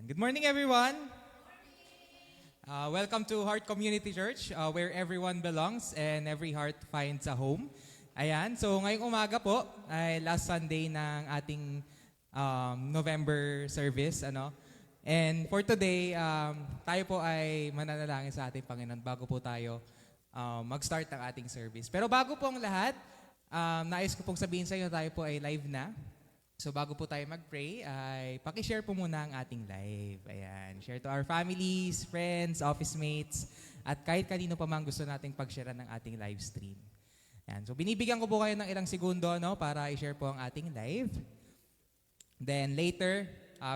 Good morning, everyone. Welcome to Heart Community Church, where everyone belongs and every heart finds a home. Ayan, so ngayong umaga po ay last Sunday ng ating November service. And for today, tayo po ay mananalangin sa ating Panginoon bago po tayo mag-start ng ating service. Pero bago po ang lahat, nais ko pong sabihin sa inyo, tayo po ay live na. So bago po tayo mag-pray, ay pakishare po muna ang ating live. Ayan, share to our families, friends, office mates, at kahit kanino pa man gusto nating pag-share ng ating live stream. Ayan, so binibigyan ko po kayo ng ilang segundo para i-share po ang ating live. Then later,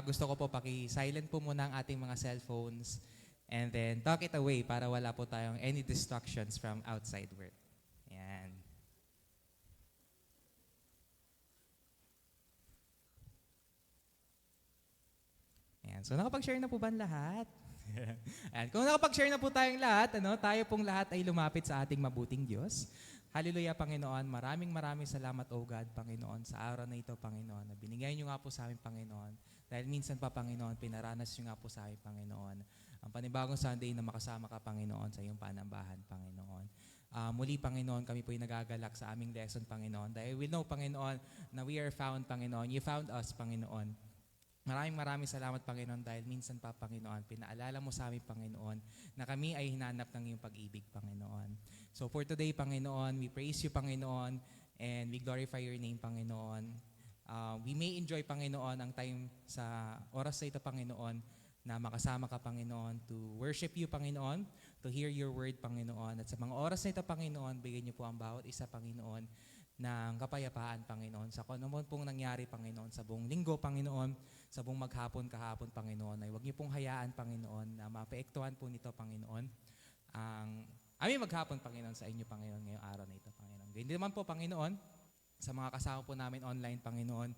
gusto ko po paki-silent po muna ang ating mga cellphones and then tuck it away para wala po tayong any distractions from outside world. Ayan. Ayan. So nakapag-share na po ba ang lahat? Ayan. Kung nakapag-share na po tayong lahat, tayo pong lahat ay lumapit sa ating mabuting Diyos. Hallelujah, Panginoon. Maraming salamat, O God, Panginoon, sa araw na ito, Panginoon, na binigay niyo nga po sa amin, Panginoon. Dahil minsan pa, Panginoon, pinaranas niyo nga po sa amin, Panginoon, ang panibagong Sunday na makasama ka, Panginoon, sa iyong panambahan, Panginoon. Muli, Panginoon, kami po ay nagagalak sa aming lesson, Panginoon. Dahil we know, Panginoon, na we are found, Panginoon. You found us, Panginoon. Maraming salamat, Panginoon, dahil minsan pa, Panginoon, pinaalala mo sa amin, Panginoon, na kami ay hinanap ng iyong pag-ibig, Panginoon. So for today, Panginoon, we praise you, Panginoon, and we glorify your name, Panginoon. We may enjoy, Panginoon, ang time sa oras na ito, Panginoon, na makasama ka, Panginoon, to worship you, Panginoon, to hear your word, Panginoon. At sa mga oras na ito, Panginoon, bigyan niyo po ang bawat isa, Panginoon, ng kapayapaan, Panginoon. Sa kung ano pong nangyari, Panginoon, sa buong linggo, Panginoon, sa buong maghapon, kahapon, Panginoon, ay huwag niyo pong hayaan, Panginoon, na mapaektuhan po nito, Panginoon, ang aming maghapon, Panginoon, sa inyo, Panginoon, ngayong araw na ito, Panginoon. Ganyan naman po, Panginoon, sa mga kasama po namin online, Panginoon,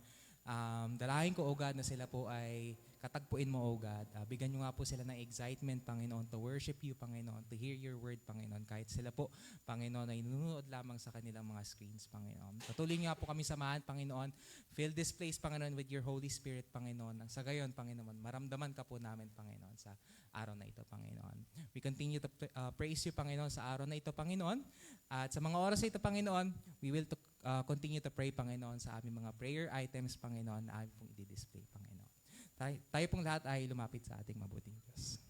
dalahin ko, O God, na sila po ay katagpuin mo, O God. Bigyan nyo nga po sila ng excitement, Panginoon, to worship you, Panginoon, to hear your word, Panginoon. Kahit sila po, Panginoon, ay nunood lamang sa kanilang mga screens, Panginoon. Patuloy nga po kami samahan, Panginoon. Fill this place, Panginoon, with your Holy Spirit, Panginoon. Sa gayon, Panginoon, maramdaman ka po namin, Panginoon, sa araw na ito, Panginoon. We continue to praise you, Panginoon, sa araw na ito, Panginoon. At sa mga oras na ito, Panginoon, we will continue to pray, Panginoon, sa aming mga prayer items, Panginoon, na aming pong i-display, Panginoon. Tayo pong lahat ay lumapit sa ating mabuting Diyos.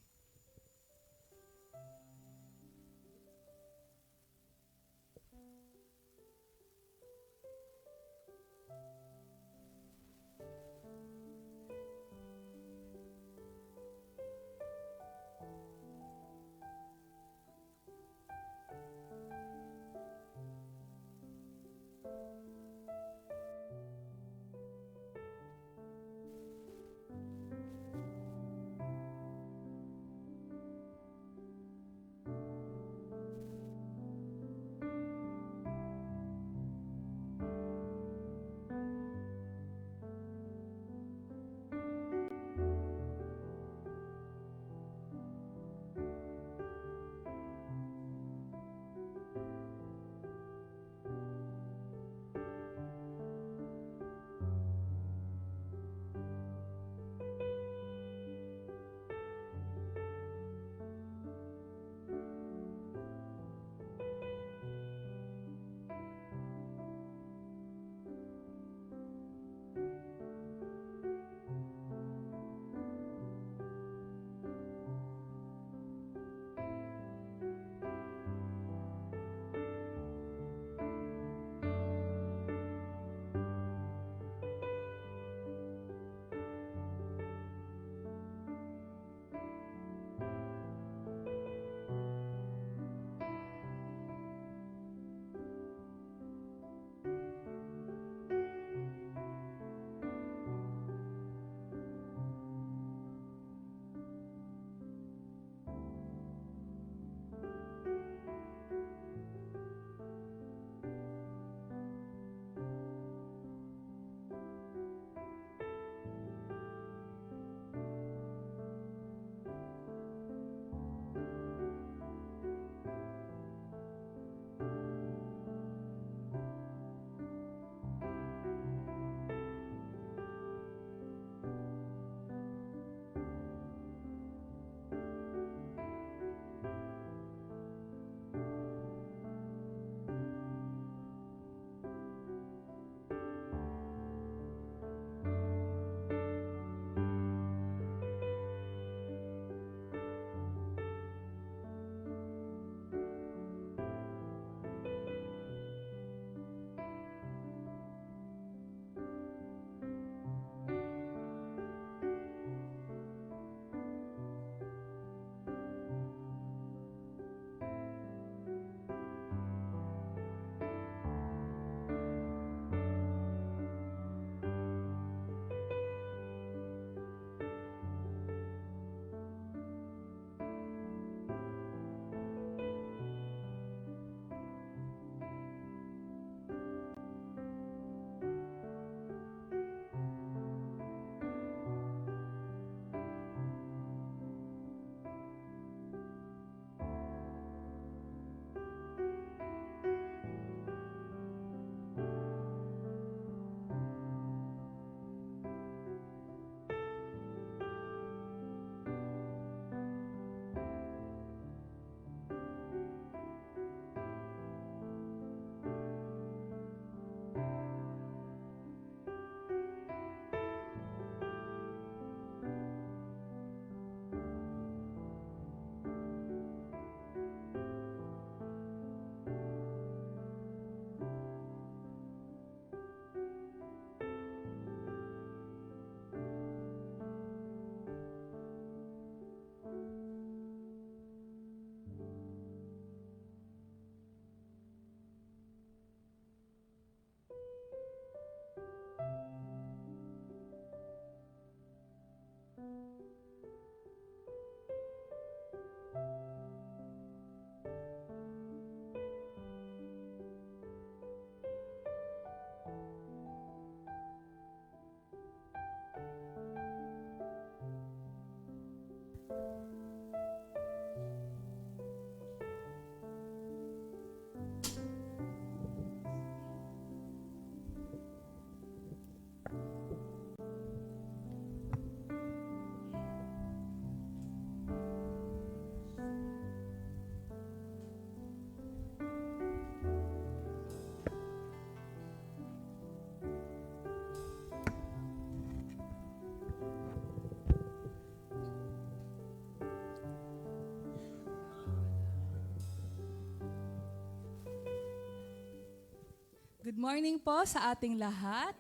Good morning po sa ating lahat.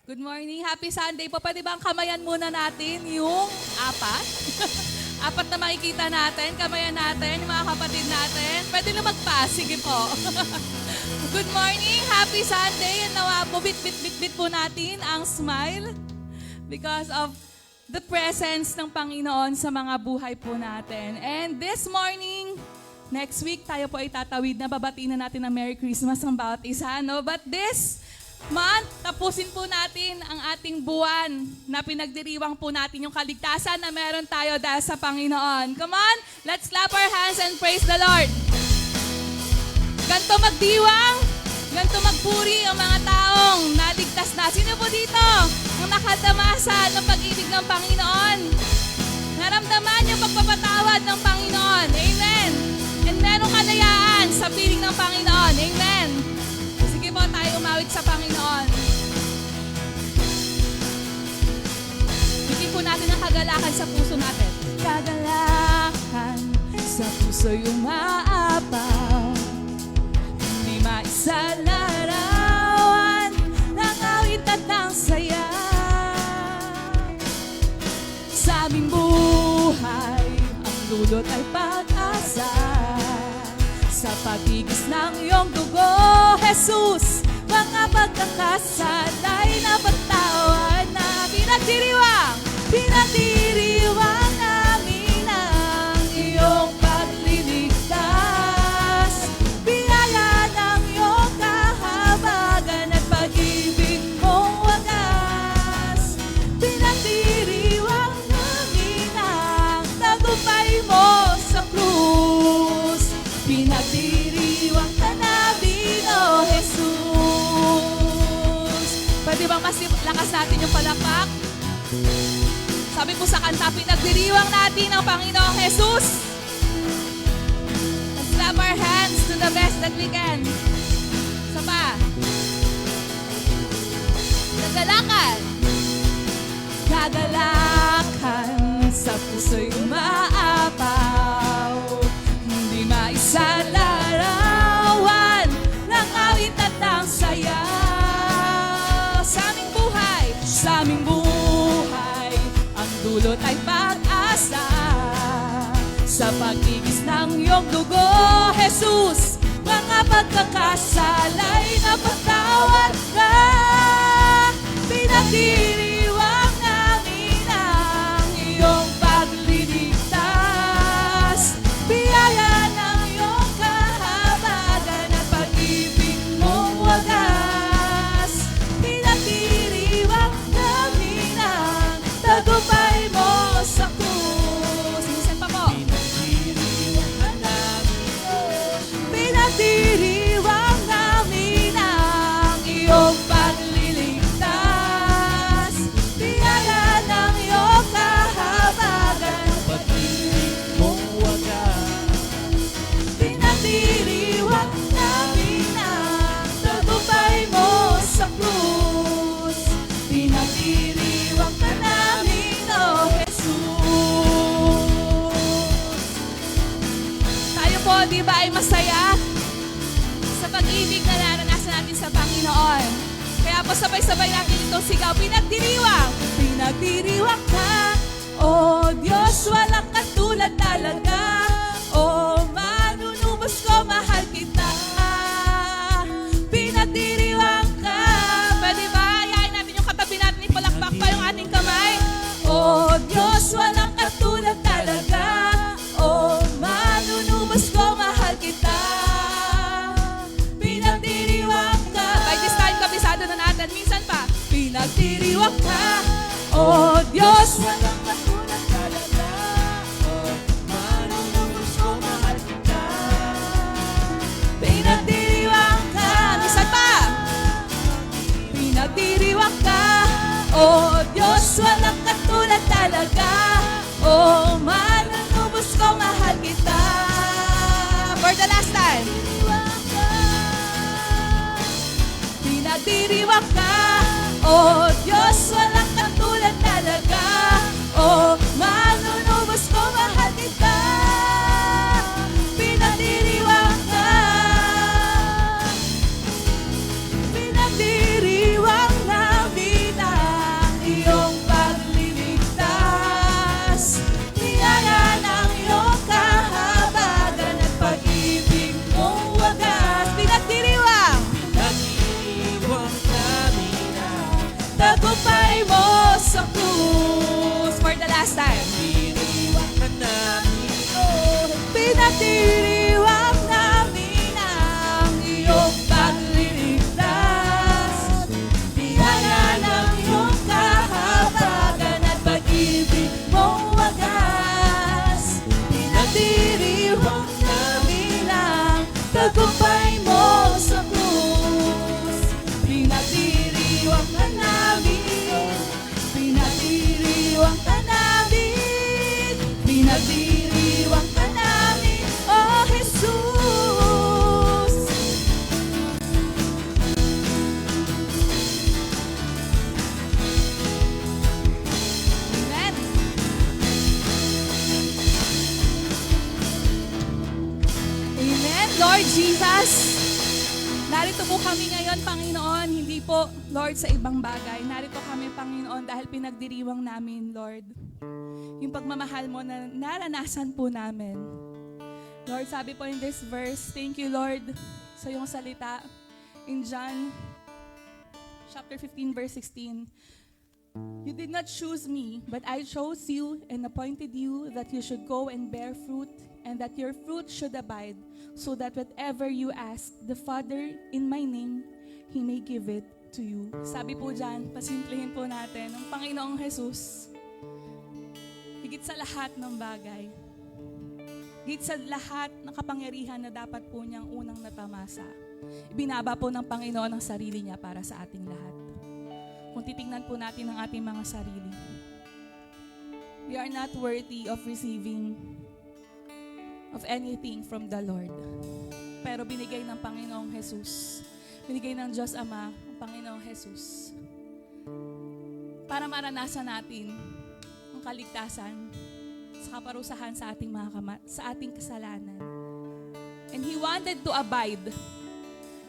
Good morning. Happy Sunday po. Pwede ba ang kamayan muna natin yung apat? Apat na makikita natin. Kamayan natin, yung mga kapatid natin. Pwede lumagpas. Sige po. Good morning. Happy Sunday. And nawa po, bit po natin ang smile because of the presence ng Panginoon sa mga buhay po natin. And this morning, next week, tayo po ay tatawid na babatiin na natin ang Merry Christmas ng bawat isa, no? But this month, tapusin po natin ang ating buwan na pinagdiriwang po natin yung kaligtasan na meron tayo dahil sa Panginoon. Come on, let's clap our hands and praise the Lord. Ganto magdiwang, ganto magpuri ang mga taong naligtas na. Sino po dito ang nakadamasa ng pag-ibig ng Panginoon? Naramdaman yung pagpapatawad ng Panginoon. Amen. And merong kalayaan sa piling ng Panginoon. Amen. Sige po tayo umawit sa Panginoon. Bigyan po natin ang kagalakan sa puso natin. Kagalakan sa puso'y umaapaw. Hindi maisalarawan ng awit at ng saya. Sa aming buhay, ang dulot ay pag-asa. Sa pagigis ng iyong dugo, Jesus, mga pagkakasalay na pagtawad na pinagdiriwang namin ang iyong pagliligtas. Biyaya ng iyong kahabagan at pag-ibig mong wagas. Pinagdiriwang namin ang tagumpay mo sa krus. Pinagdiriwang ka namin, O Jesus. Pwede bang mas lakas natin yung palakpak? Sabi po sa kanta, pinagdiriwang natin ang Panginoong Jesus. Let's clap our hands to the best that we can. Isa pa. Kagalakan. Kagalakan sa puso'y umaapaw. Hindi maisalarawan ng awit at ng saya. Sa aming buhay, ang dulot ay pag-asa. Sa pagigis ng iyong dugo, Jesus, mga pagkakasalay na patawad ka. Pinagdiriwang namin ang iyong pagliligtas. Biyaya ng iyong kahabagan at pag-ibig mong wagas. Pinagdiriwang namin ang tagumpay mo sa krus. Minsan pa po. Pinagdiriwang namin ang iyong pagliligtas. Biyaya ng iyong kahabagan, pag-ibig mong wagas. pinagdiriwang namin ang tagumpay mo sa krus. Pinagdiriwang ka namin, O Jesus. Tayo po, di ba, ay masaya sa pag-ibig na naranasan natin sa Panginoon. Kaya po sabay-sabay natin itong sigaw, pinagdiriwang. Pinagdiriwang ka, O Diyos, walang katulad talaga. O manunubos ko, mahal kita. Pinagdiriwang ka. Pwede ba? Ayayin natin yung katabi natin, ipalakpak pa yung ating kamay. O Diyos, walang katulad talaga. O manunubos ko, mahal kita. Pinagdiriwang ka. By this time, kabisado na natin. Minsan pa. Pinagdiriwang ka. O Diyos, walang katulad talaga. O For the last time. Pinagdiriwang ka, oh Diyos, walang katulad talaga. Oh, manunubos ko, mahal kita. Pinagdiriwang ka. Pinagdiriwang namin ang iyong pagliligtas. Niyaya ng iyong kahabagan at pag-ibig mong wagas. Pinagdiriwang. Nag-iiwang namin ang Tagumpay mo sa krus. For the last time. diriwang na namin. Pinagdiriwang namin ang iyong pagliligtas. Biyaya ng iyong kahabagan at pag-ibig mong wagas. Pinagdiriwang namin ang tagumpay mo sa krus. Pinagdiriwang ka namin. Pinagdiriwang ka namin. Pinagdiriwang ka namin, oh Jesus. Amen. Amen, Lord Jesus. Narito po kami ngayon, Panginoon, hindi po, Lord, sa ibang bagay. Narito kami, Panginoon, dahil pinagdiriwang namin, Lord, yung pagmamahal mo na naranasan po namin. Lord, sabi po in this verse, thank you, Lord, sa iyong salita. In John chapter 15, verse 16, you did not choose me, but I chose you and appointed you that you should go and bear fruit, and that your fruit should abide, so that whatever you ask the Father in my name, He may give it to you. Sabi po dyan, pasimplihin po natin, ang Panginoong Jesus, higit sa lahat ng bagay, higit sa lahat ng kapangyarihan na dapat po niyang unang natamasa, ibinaba po ng Panginoon ang sarili niya para sa ating lahat. Kung titingnan po natin ang ating mga sarili, we are not worthy of receiving of anything from the Lord. Pero binigay ng Panginoong Jesus, binigay ng Diyos Ama, ang Panginoong Jesus, para maranasan natin ang kaligtasan sa kaparusahan sa ating sa ating kasalanan. And He wanted to abide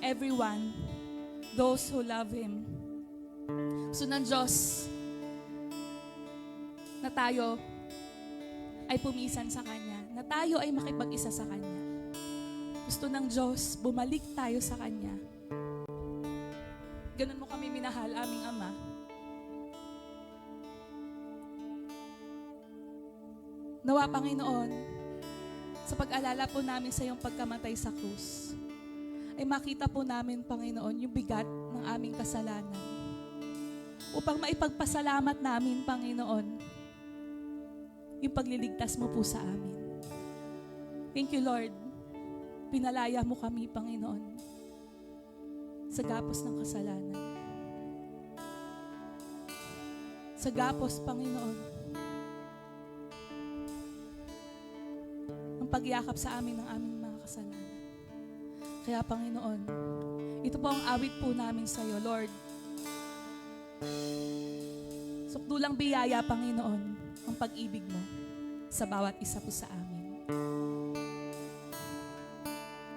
everyone, those who love Him. So ng Diyos na tayo ay pumisan sa Kanya, na tayo ay makipag-isa sa Kanya. Gusto ng Diyos, bumalik tayo sa Kanya. Ganun mo kami minahal, aming Ama. Nawa, Panginoon, sa pag-alala po namin sa iyong pagkamatay sa krus, ay makita po namin, Panginoon, yung bigat ng aming kasalanan. Upang maipagpasalamat namin, Panginoon, yung pagliligtas mo po sa amin. Thank you, Lord. Pinalaya mo kami, Panginoon, sa gapos ng kasalanan. Sa gapos, Panginoon, ang pagyakap sa amin ng aming mga kasalanan. Kaya, Panginoon, ito po ang awit po namin sa iyo, Lord. Sukdulang biyaya, Panginoon, ang pag-ibig mo sa bawat isa po sa amin.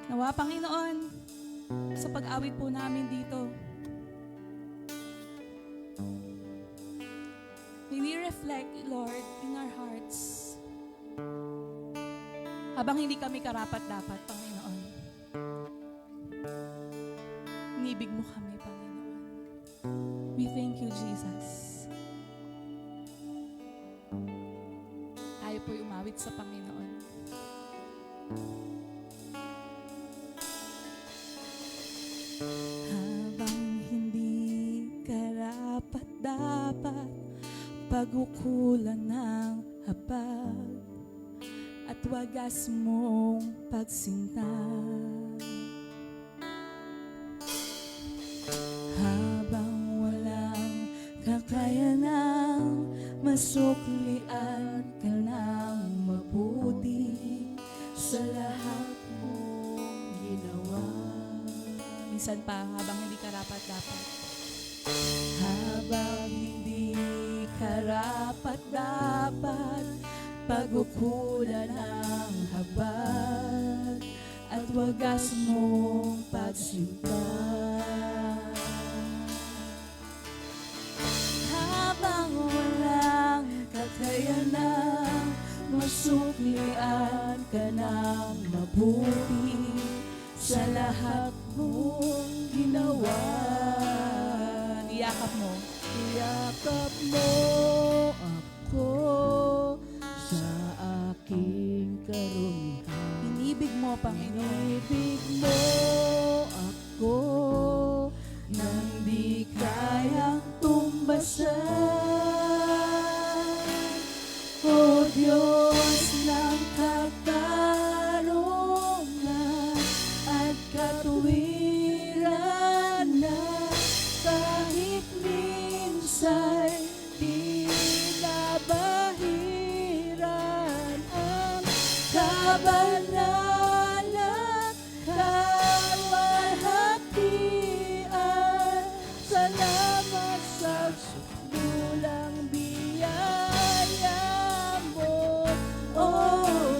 Nawa, Panginoon, sa pag-awit po namin dito, may we reflect, Lord, in our hearts. Habang hindi kami karapat-dapat, Panginoon, inibig mo kami, Panginoon. We thank you, Jesus. Tayo po'y umawit sa Panginoon. Habang hindi karapat-dapat, pagukulan ng habag at wagas mong pagsinta. Habang walang kakayanang masuklian ka ng mabuti sa lahat mo minsan pa habang hindi karapat-dapat. Habang hindi karapat-dapat, pagkukulan ang habag at wagas mong pagsinta. Habang walang kakayanang masuklian ka ng mabuti sa lahat mong ginawa. Iyakap mo. Iyakap mo ako sa aking karumihan. Inibig mo, Panginoon. Inibig mo ako nang di kayang tumbasan. O Diyos ng katarungan at katuwiran na kahit minsan di nabahiran ang kabanalan, kalwalhatian. Salamat sa sukdulang biyaya mo, O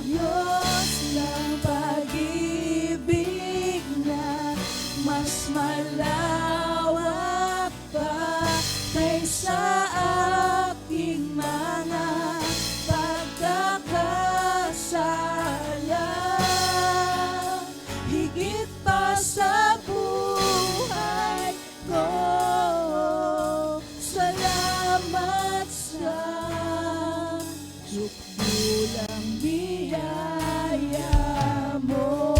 Diyos ng pag-ibig na mas malawak pa kaysa aking mga pagkakasala. Higit pa sa buhay ko, salamat sa sukdulang biyaya mo.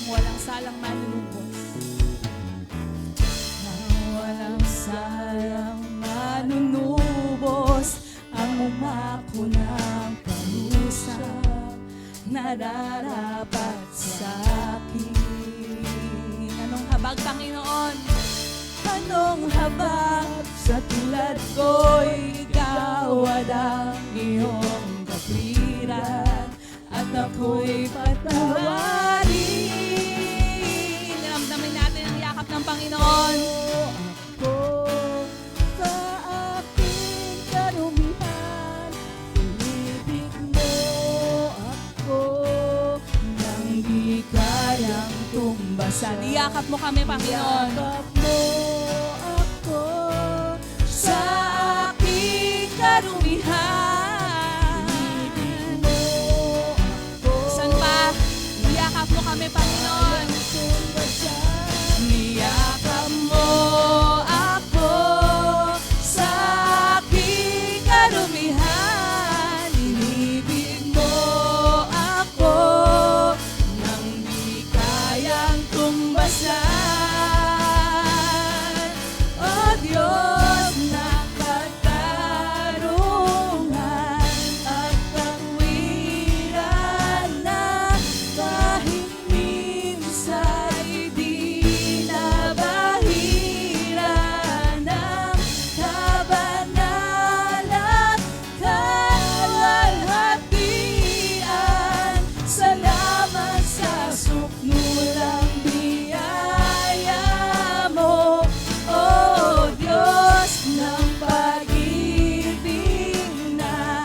Walang salang manunubos. Walang sayang manunubos ang umako ng parusa nararapat sa akin. Anong habag, Panginoon? Anong habag sa tulad ko'y ikaw ang iyong katwiran at ako'y patawarin. Naramdamin natin ang yakap ng Panginoon. Ako sa aking karumihan, inibig mo ako nang di kayang tumbasan. Iyakap mo kami, Panginoon. Iyakap mo ako sa aking karumihan. Inibig mo ako San pa? Iyakap mo kami, Panginoon. tumbasan. Iyakap mo ako sa aking karumihan. Inibig mo ako nang di kayang tumbasan. O Diyos ng katarungan at katwiran na kahit minsa'y di nabahiran ang kabanalan, kalwalhatian. Salamat sa sukdulang biyaya mo, O Diyos ng pag-ibig na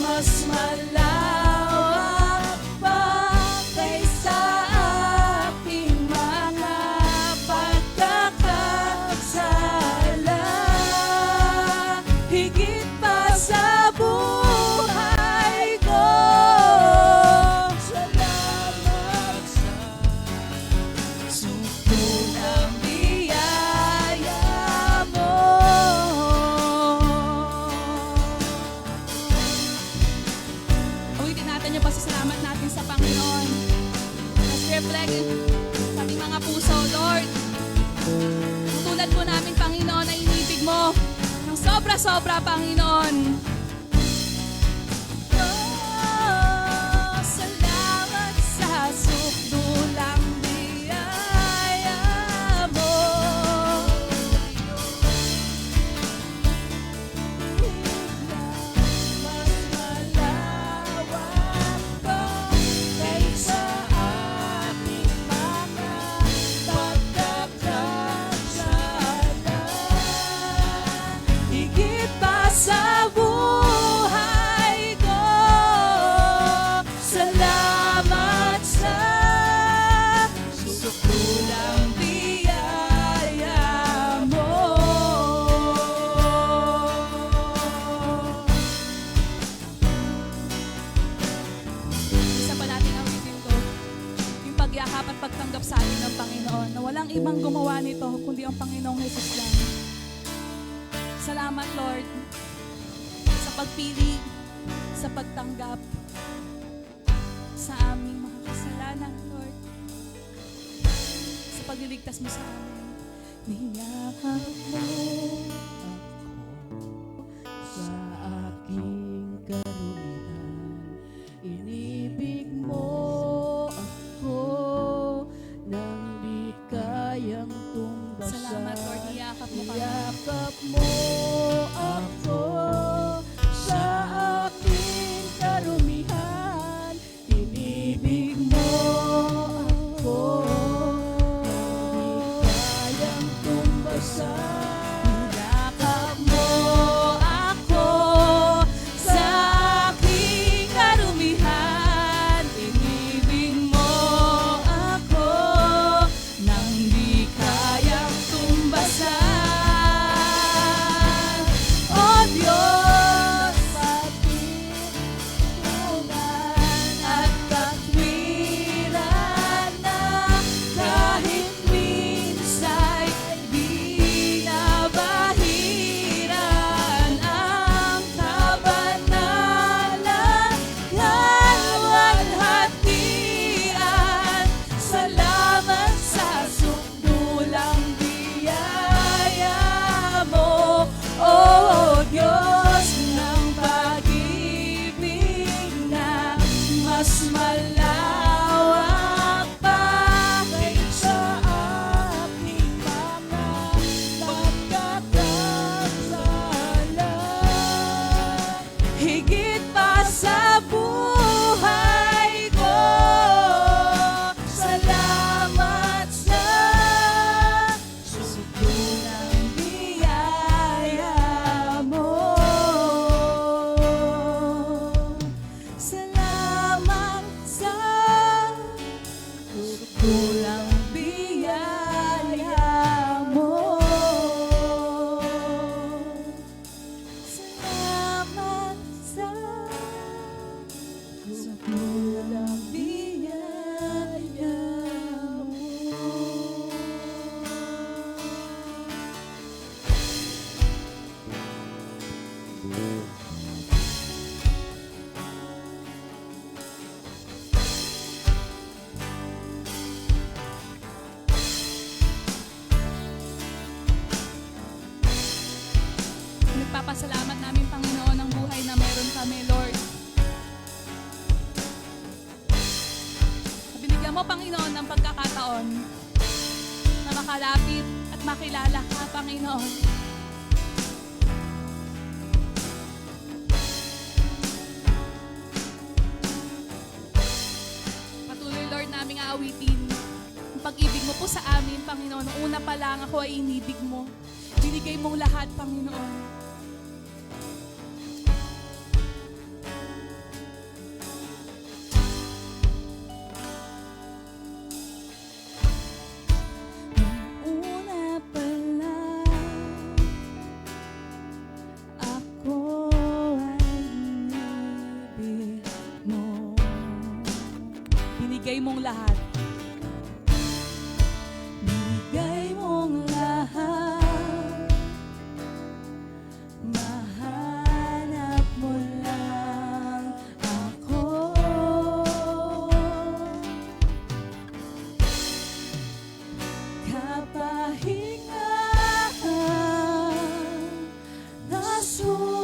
mas malawak pa kaysa aking mga pagkakasala. Higit pa sa buhay ko, salamat sa sukdulang biyaya mo. Ulitin natin yung pasasalamat natin sa Panginoon. Let's reflect sa ating mga puso, Lord. Tulad po namin, Panginoon, na inibig mo ng sobra-sobra, Panginoon. Oh, salamat sa sukdulang biyaya mo. ibang gumawa nito, kundi ang Panginoong Hesus lang. Salamat, Lord, sa pagpili, sa pagtanggap sa aming mga kasalanan, Lord. Sa pagliligtas mo sa amin. Niyakap mo ako sa aking karumihan. Inibig mo ako nang di kayang tumbasan. Salamat, Lord. Niyakap mo kami. Niyakap mo ako sa aking karumihan. Inibig mo ako kayang tumbasan. Niyakap mo ako sa aking karumihan. Inibig mo ako nang di kayang tumbasan. O Diyos, Patitunan at katwiran na kahit minsa'y di nabahiran ang kabanalan, kalwalhatian. Salamat sa sukdulang biyaya mo, O Diyos ng pag-ibig na mas malawak pa kaysa aking mga pagkakasalan. Higit pa sa buhay ko, salamat sa sukdulang biyaya mo. Salamat sa sukdulang biyaya mo. Salamat sa sukdulang biyaya mo. Nagpapasalamat namin, Panginoon, ang buhay na meron kami, Lord. Binigyan mo, Panginoon, ng pagkakataon na makalapit at makilala ka, Panginoon. Patuloy, Lord, naming aawitin ang pag-ibig mo po sa amin, Panginoon. Noong una pa lang ako ay inibig mo. Binigay mong lahat, Panginoon. Una pa lang ako ay inibig mo. Binigay mong lahat. Binigay mong lahat. Mahanap mo lang ako. Kapahingahan na sungan.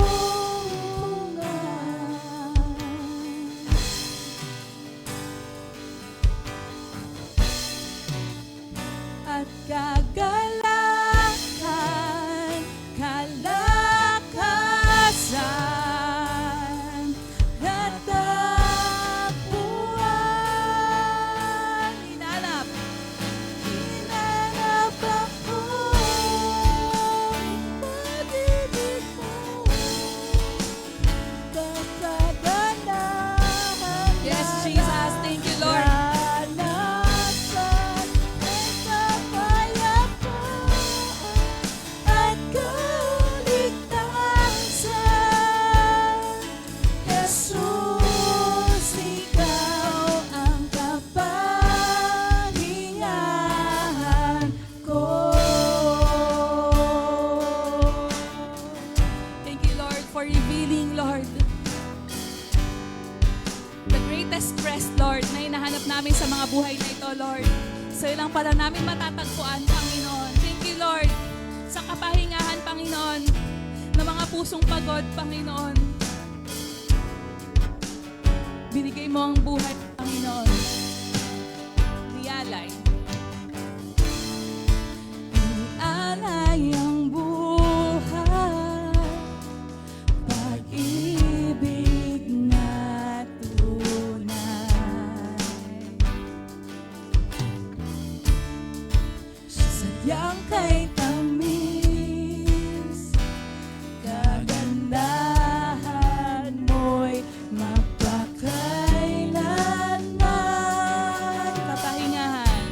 Sa'yo lang pala namin matatagpuan, Panginoon. Thank you, Lord, sa kapahingahan, Panginoon, ng mga pusong pagod, Panginoon. Binigay mo ang buhay, Panginoon. Dialay. Alay ang buhay, pag-ibig na tunay. Sadyang kay tamis, kagandahan mo'y mapakailanman. Kapahingahan.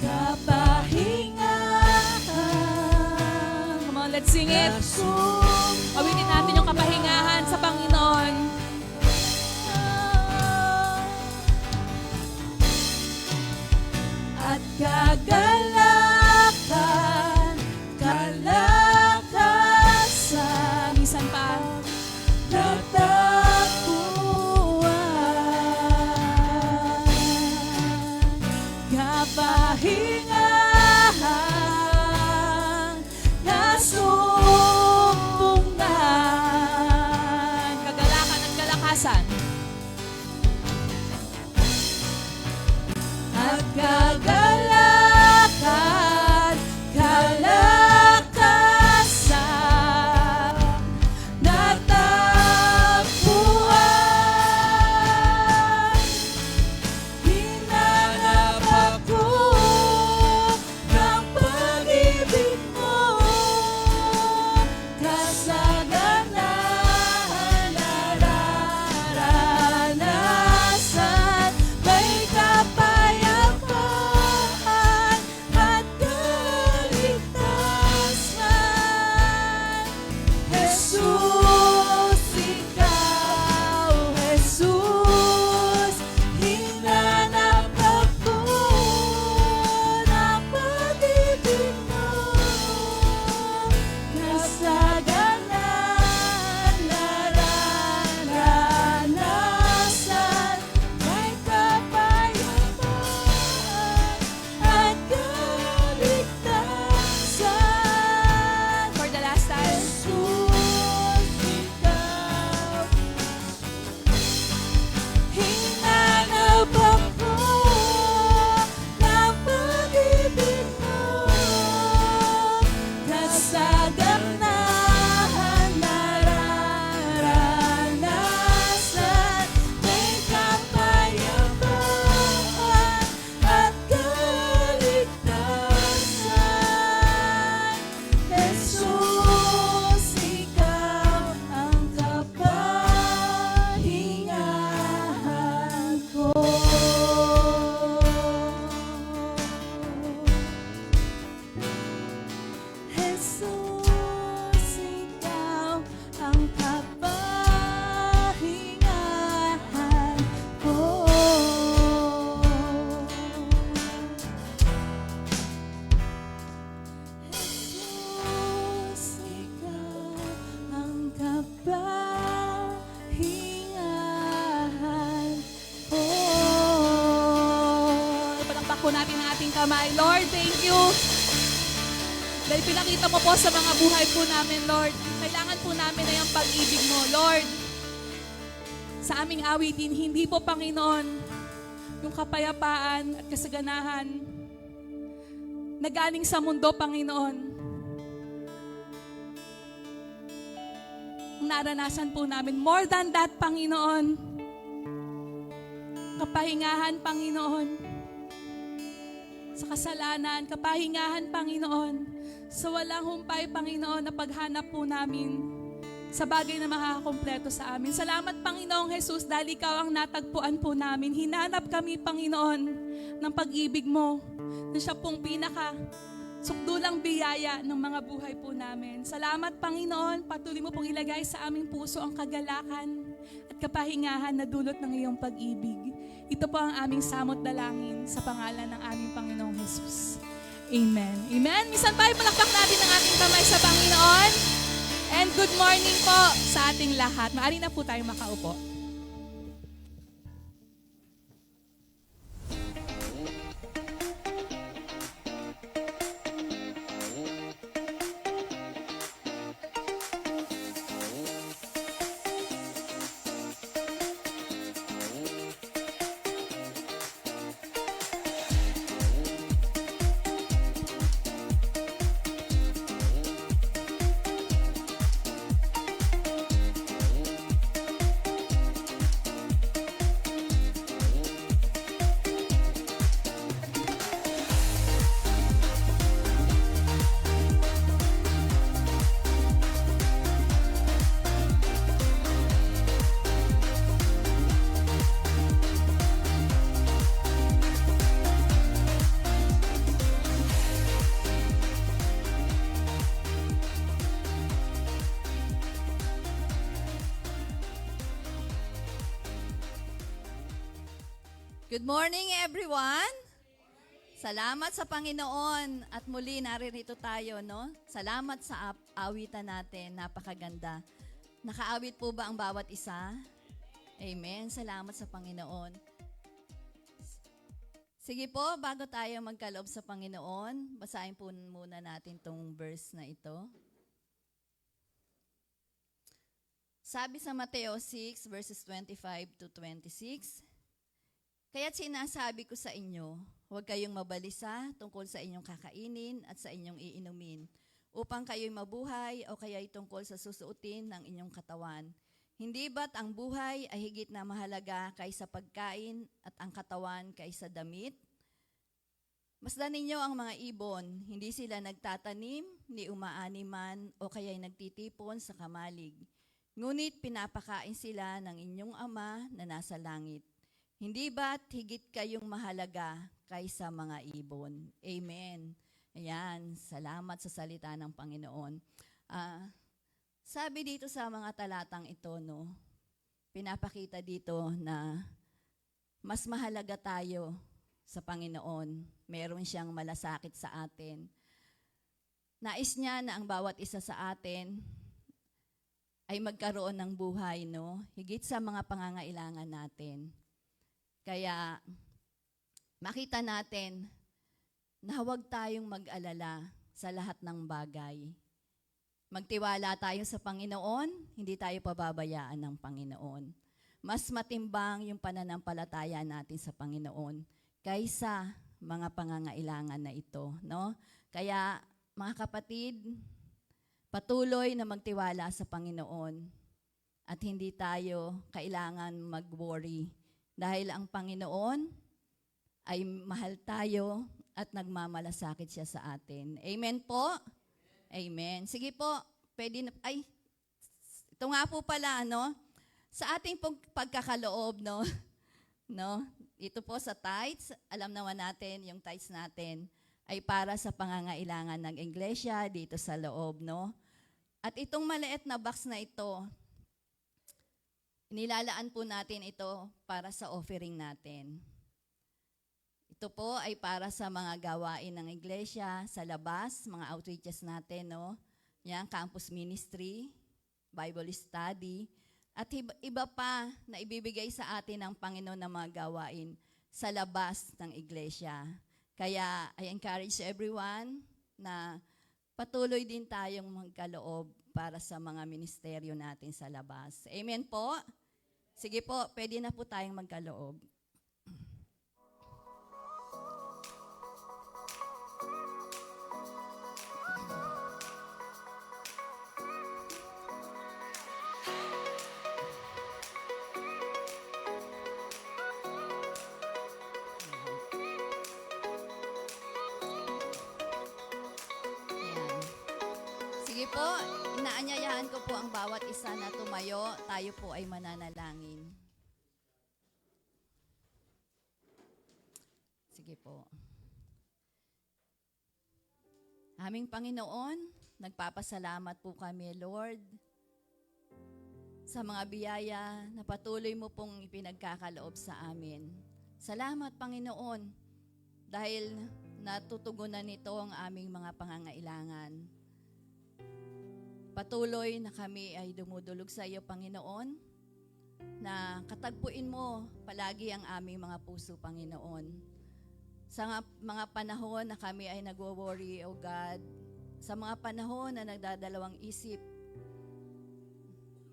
Kapahingahan, Come on, let's sing it. Awitin natin yung kapahingahan sa Panginoon. at kagalakan, kalakasan, Minsan pa. natapuan, kapahingahan, nasumpungan, Kagalakan at kalakasan. at kagalakan, kalakasan, natapuan. Hinanap ako ng pag-ibig mo, kasaganahan nararanasan, may kapayapaan at kaligtasan. Jesus, ikaw, Jesus, hinanap ako ng pag-ibig mo, kasaganahan nararanasan, may kapayapaan at kaligtasan. For the last time. Jesus, ikaw, hinanap ako ng pag-ibig mo, kasaganahan nararanasan, may kapayapaan at kaligtasan. Jesus, ikaw ang kapahingahan ko. Jesus, ikaw ang kapahingahan ko. Jesus, ikaw ang kapahingahan ko. Palakpak po natin ang ating kamay. Lord, thank you. Dahil pinakita mo po sa mga buhay po namin, Lord. Kailangan po namin na yung pag-ibig mo, Lord. Sa aming awitin, hindi po, Panginoon, yung kapayapaan at kasaganahan na galing sa mundo, Panginoon. Ang naranasan po namin, more than that, Panginoon. Kapahingahan, Panginoon. Sa kasalanan, kapahingahan, Panginoon. Sa walang humpay, Panginoon, na paghanap po namin sa bagay na makakakompleto sa amin. Salamat, Panginoong Jesus, dahil Ikaw ang natagpuan po namin. Hinanap kami, Panginoon, ng pag-ibig mo, na siya pong sukdulang biyaya ng mga buhay po namin. Salamat, Panginoon, patuloy mo pong ilagay sa aming puso ang kagalakan at kapahingahan na dulot ng iyong pag-ibig. Ito po ang aming samot dalangin sa pangalan ng aming Panginoong Jesus. Amen. Amen. Minsan pa, palakpak natin ang ating kamay sa Panginoon. And good morning po sa ating lahat. Maaari na po tayong makaupo. Good morning, everyone. Salamat sa Panginoon at muli naririto tayo, no? Salamat sa awitan natin, napakaganda. Nakaawit po ba ang bawat isa? Amen. Salamat sa Panginoon. Sige po, bago tayo magkaloob sa Panginoon, basahin po muna natin tong verse na ito. Sabi sa Mateo 6 verses 25 to 26, "Kaya't sinasabi ko sa inyo, huwag kayong mabalisa tungkol sa inyong kakainin at sa inyong iinumin, upang kayo'y mabuhay o kaya'y tungkol sa susuotin ng inyong katawan. Hindi ba't ang buhay ay higit na mahalaga kaysa pagkain at ang katawan kaysa damit? Masdan ninyo ang mga ibon, hindi sila nagtatanim, ni umaaniman o kaya'y nagtitipon sa kamalig. Ngunit pinapakain sila ng inyong Ama na nasa langit. Hindi ba't higit kayong mahalaga kaysa mga ibon?" Amen. Ayan, salamat sa salita ng Panginoon. Sabi dito sa mga talatang ito, no, pinapakita dito na mas mahalaga tayo sa Panginoon. Meron siyang malasakit sa atin. Nais niya na ang bawat isa sa atin ay magkaroon ng buhay, no? Higit sa mga pangangailangan natin. Kaya makita natin na huwag tayong mag-alala sa lahat ng bagay. Magtiwala tayo sa Panginoon, hindi tayo pababayaan ng Panginoon. Mas matimbang yung pananampalataya natin sa Panginoon kaysa mga pangangailangan na ito, no? Kaya mga kapatid, patuloy na magtiwala sa Panginoon at hindi tayo kailangan mag-worry dahil ang Panginoon ay mahal tayo at nagmamalasakit siya sa atin. Amen po? Amen. Sige po, pwede na, ito nga po pala, no? Sa ating pagkakaloob, no? No? Ito po sa tithes, alam naman natin, yung tithes natin ay para sa pangangailangan ng iglesia dito sa loob, no? At itong maliit na box na ito, nilalaan po natin ito para sa offering natin. Ito po ay para sa mga gawain ng iglesia, sa labas, mga outreaches natin, no? Yan, campus ministry, Bible study, at iba pa na ibibigay sa atin ng Panginoon na mga gawain sa labas ng iglesia. Kaya I encourage everyone na patuloy din tayong magkaloob para sa mga ministeryo natin sa labas. Amen po? Sige po, pwede na po tayong magkaloob. Sige po, inaanyayahan ko po ang bawat isa na tumayo. Tayo po ay mananalangin. Sige po. Aming Panginoon, nagpapasalamat po kami, Lord, sa mga biyaya na patuloy mo pong ipinagkakaloob sa amin. Salamat, Panginoon, dahil natutugunan nito ang aming mga pangangailangan. Patuloy na kami ay dumudulog sa iyo, Panginoon, na katagpuin mo palagi ang aming mga puso, Panginoon. Sa mga panahon na kami ay nagwo-worry, O God, sa mga panahon na nagdadalawang isip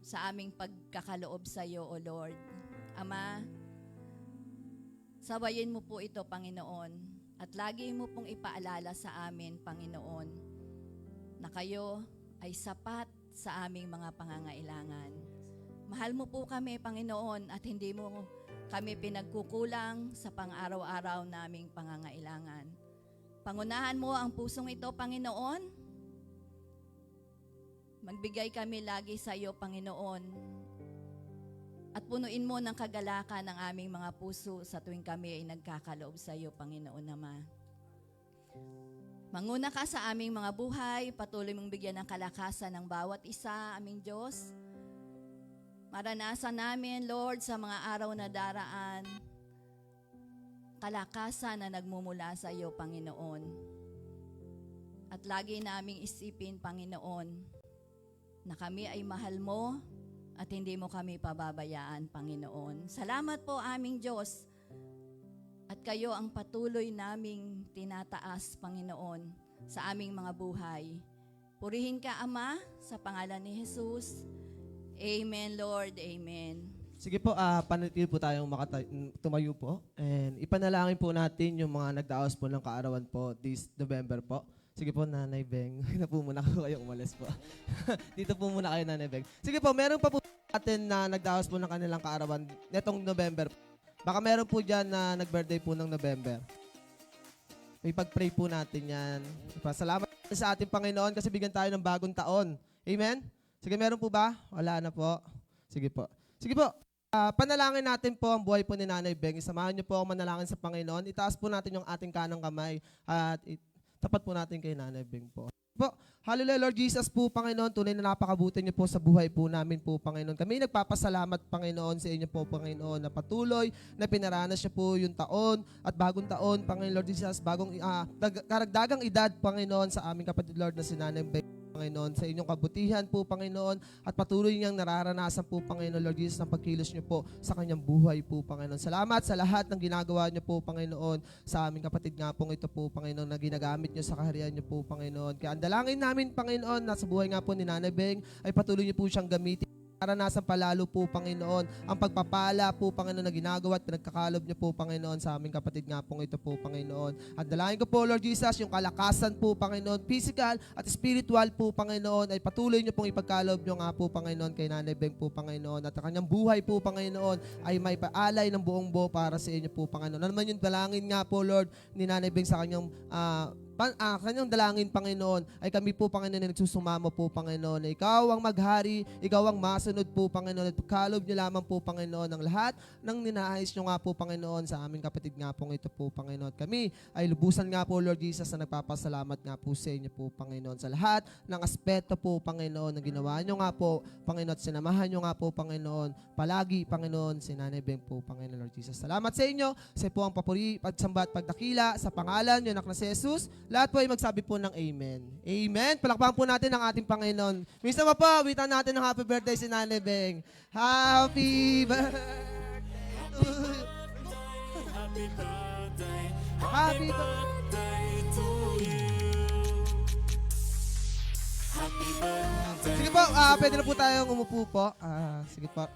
sa aming pagkakaloob sa iyo, O Lord. Ama, sawayin mo po ito, Panginoon, at lagi mo pong ipaalala sa amin, Panginoon, na kayo ay sapat sa aming mga pangangailangan. Mahal mo po kami, Panginoon, at hindi mo kami pinagkukulang sa pang-araw-araw naming pangangailangan. Pangunahan mo ang pusong ito, Panginoon. Magbigay kami lagi sa iyo, Panginoon. At punuin mo ng kagalakan ang aming mga puso sa tuwing kami ay nagkakaloob sa iyo, Panginoon Ama. Manguna ka sa aming mga buhay, patuloy mong bigyan ng kalakasan ng bawat isa, aming Diyos. Maranasan namin, Lord, sa mga araw na daraan, kalakasan na nagmumula sa iyo, Panginoon. At lagi naming isipin, Panginoon, na kami ay mahal mo at hindi mo kami pababayaan, Panginoon. Salamat po, aming Diyos. At kayo ang patuloy naming tinataas, Panginoon, sa aming mga buhay. Purihin ka, Ama, sa pangalan ni Jesus. Amen, Lord. Amen. Sige po, panatil po tayong tumayo po. And ipanalangin po natin yung mga nagdaos po ng kaarawan po this November po. Sige po, Nanay Beng. Na po muna kayo umalis po. Dito po muna kayo, Nanay Beng. Sige po, meron pa po natin na nagdaos po ng kanilang kaarawan netong November. Baka meron po dyan na nag-birthday po ng November. May pag-pray po natin yan. Salamat sa ating Panginoon kasi bigyan tayo ng bagong taon. Amen? Sige, meron po ba? Wala na po. Sige po. Sige po. Panalangin natin po ang buhay po ni Nanay Beng. Isamahan niyo po ang manalangin sa Panginoon. Itaas po natin yung ating kanang kamay at tapat po natin kay Nanay Beng po. Po, hallelujah, Lord Jesus po, Panginoon, tunay na napakabuti niyo po sa buhay po namin po, Panginoon. Kami nagpapasalamat, Panginoon, sa inyo po, Panginoon, na patuloy na pinaranas niyo po yung taon at bagong taon, Panginoon, Lord Jesus, bagong karagdagang edad, Panginoon, sa aming kapatid, Lord, na si Nanay Beng. Panginoon, sa inyong kabutihan po, Panginoon, at patuloy niyang nararanasan po, Panginoon, Lord Jesus, ng pagkilos niyo po sa kanyang buhay po, Panginoon. Salamat sa lahat ng ginagawa niyo po, Panginoon, sa aming kapatid nga pong ito po, Panginoon, na ginagamit niyo sa kaharian niyo po, Panginoon. Kaya ang dalangin namin, Panginoon, na sa buhay nga po ni Nanay Beng, ay patuloy niyo po siyang gamitin. Naranasan palalo po, Panginoon, ang pagpapala po, Panginoon, na ginagawa at pinagkakalob niyo po, Panginoon, sa aming kapatid nga pong ito po, Panginoon. At dalangin ko po, Lord Jesus, yung kalakasan po, Panginoon, physical at spiritual po, Panginoon, ay patuloy niyo pong ipagkalob niyo nga po, Panginoon, kay Nanay Beng po, Panginoon. At ang kanyang buhay po, Panginoon, ay may paalay ng buong buo para sa inyo po, Panginoon. Ano naman yung dalangin nga po, Lord, ni Nanay Beng sa kanyang kanyang dalangin, Panginoon, ay kami po, Panginoon, na nagsusumamo po, Panginoon, na ikaw ang maghari, ikaw ang masunod po, Panginoon, at kalob niyo lamang po, Panginoon, ang lahat ng ninahais niyo nga po, Panginoon, sa aming kapatid nga pong ito po, Panginoon. Kami ay lubusan nga po, Lord Jesus, na nagpapasalamat nga po sa inyo po, Panginoon, sa lahat ng aspeto po, Panginoon, na ginawa niyo nga po, Panginoon, at sinamahan niyo nga po, Panginoon, palagi, Panginoon, si Nanay Beng po, Panginoon, Lord Jesus. Salamat sa inyo, sa po ang papuri, pagsamba at pagdakila, sa pangalan niyo, anak na si Jesus. Lahat po ay magsabi po ng Amen. Amen. Palakpakan po natin ang ating Panginoon. Minsan pa po, witan natin ng happy birthday si Nanay Beng. Happy birthday to you. Happy birthday to you. Sige po, pwede na po tayong umupo po. Sige po.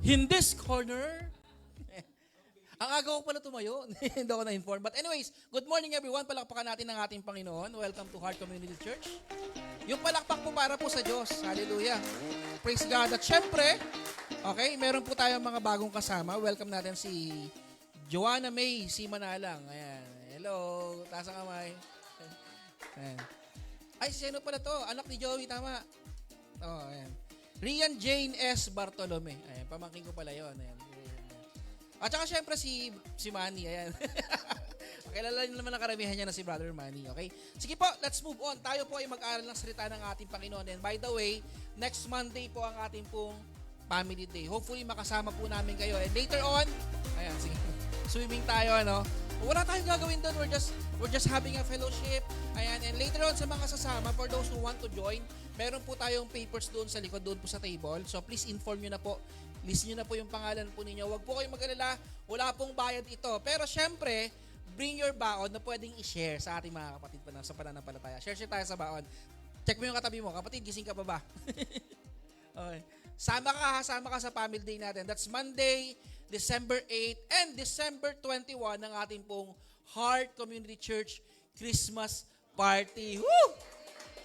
in this corner. Ang aga ko pala tumayo. Hindi ako na-inform. But anyways, good morning everyone. Palakpakan natin ang ating Panginoon. Welcome to Heart Community Church. Yung palakpak po para po sa Diyos. Hallelujah. Praise God. At syempre, okay, meron po tayong mga bagong kasama. Welcome natin si Joanna May Simanalang. Ayan. Hello. Taas ang kamay. Ayan. Ay, sino pala to? Anak ni Joey, tama. Oh, ayan. Rian Jane S. Bartolome. Ayan, pamangkin ko pala yun. Ayan. At saka syempre si Manny, ayan. Kilala niyo naman ang karamihan niya na si Brother Manny, okay? Sige po, let's move on. Tayo po ay mag-aral ng salita ng ating Panginoon. And by the way, next Monday po ang ating pong Family Day. Hopefully makasama po namin kayo. And later on, ayan, sige, swimming tayo, ano? Wala tayong gagawin doon. We're just having a fellowship. Ayan, and later on sa mga sasama, for those who want to join, meron po tayong papers doon sa likod, doon po sa table. So please inform nyo na po. List nyo na po yung pangalan po ninyo. Huwag po kayong mag-alala. Wala pong bayad ito. Pero syempre, bring your baon na pwedeng i-share sa ating mga kapatid pa sa pananampalataya. Share tayo sa baon. Check mo yung katabi mo. Kapatid, gising ka pa ba? Okay. Sama ka sa family day natin. That's Monday, December 8 and December 21 ng ating pong Heart Community Church Christmas Party. Woo!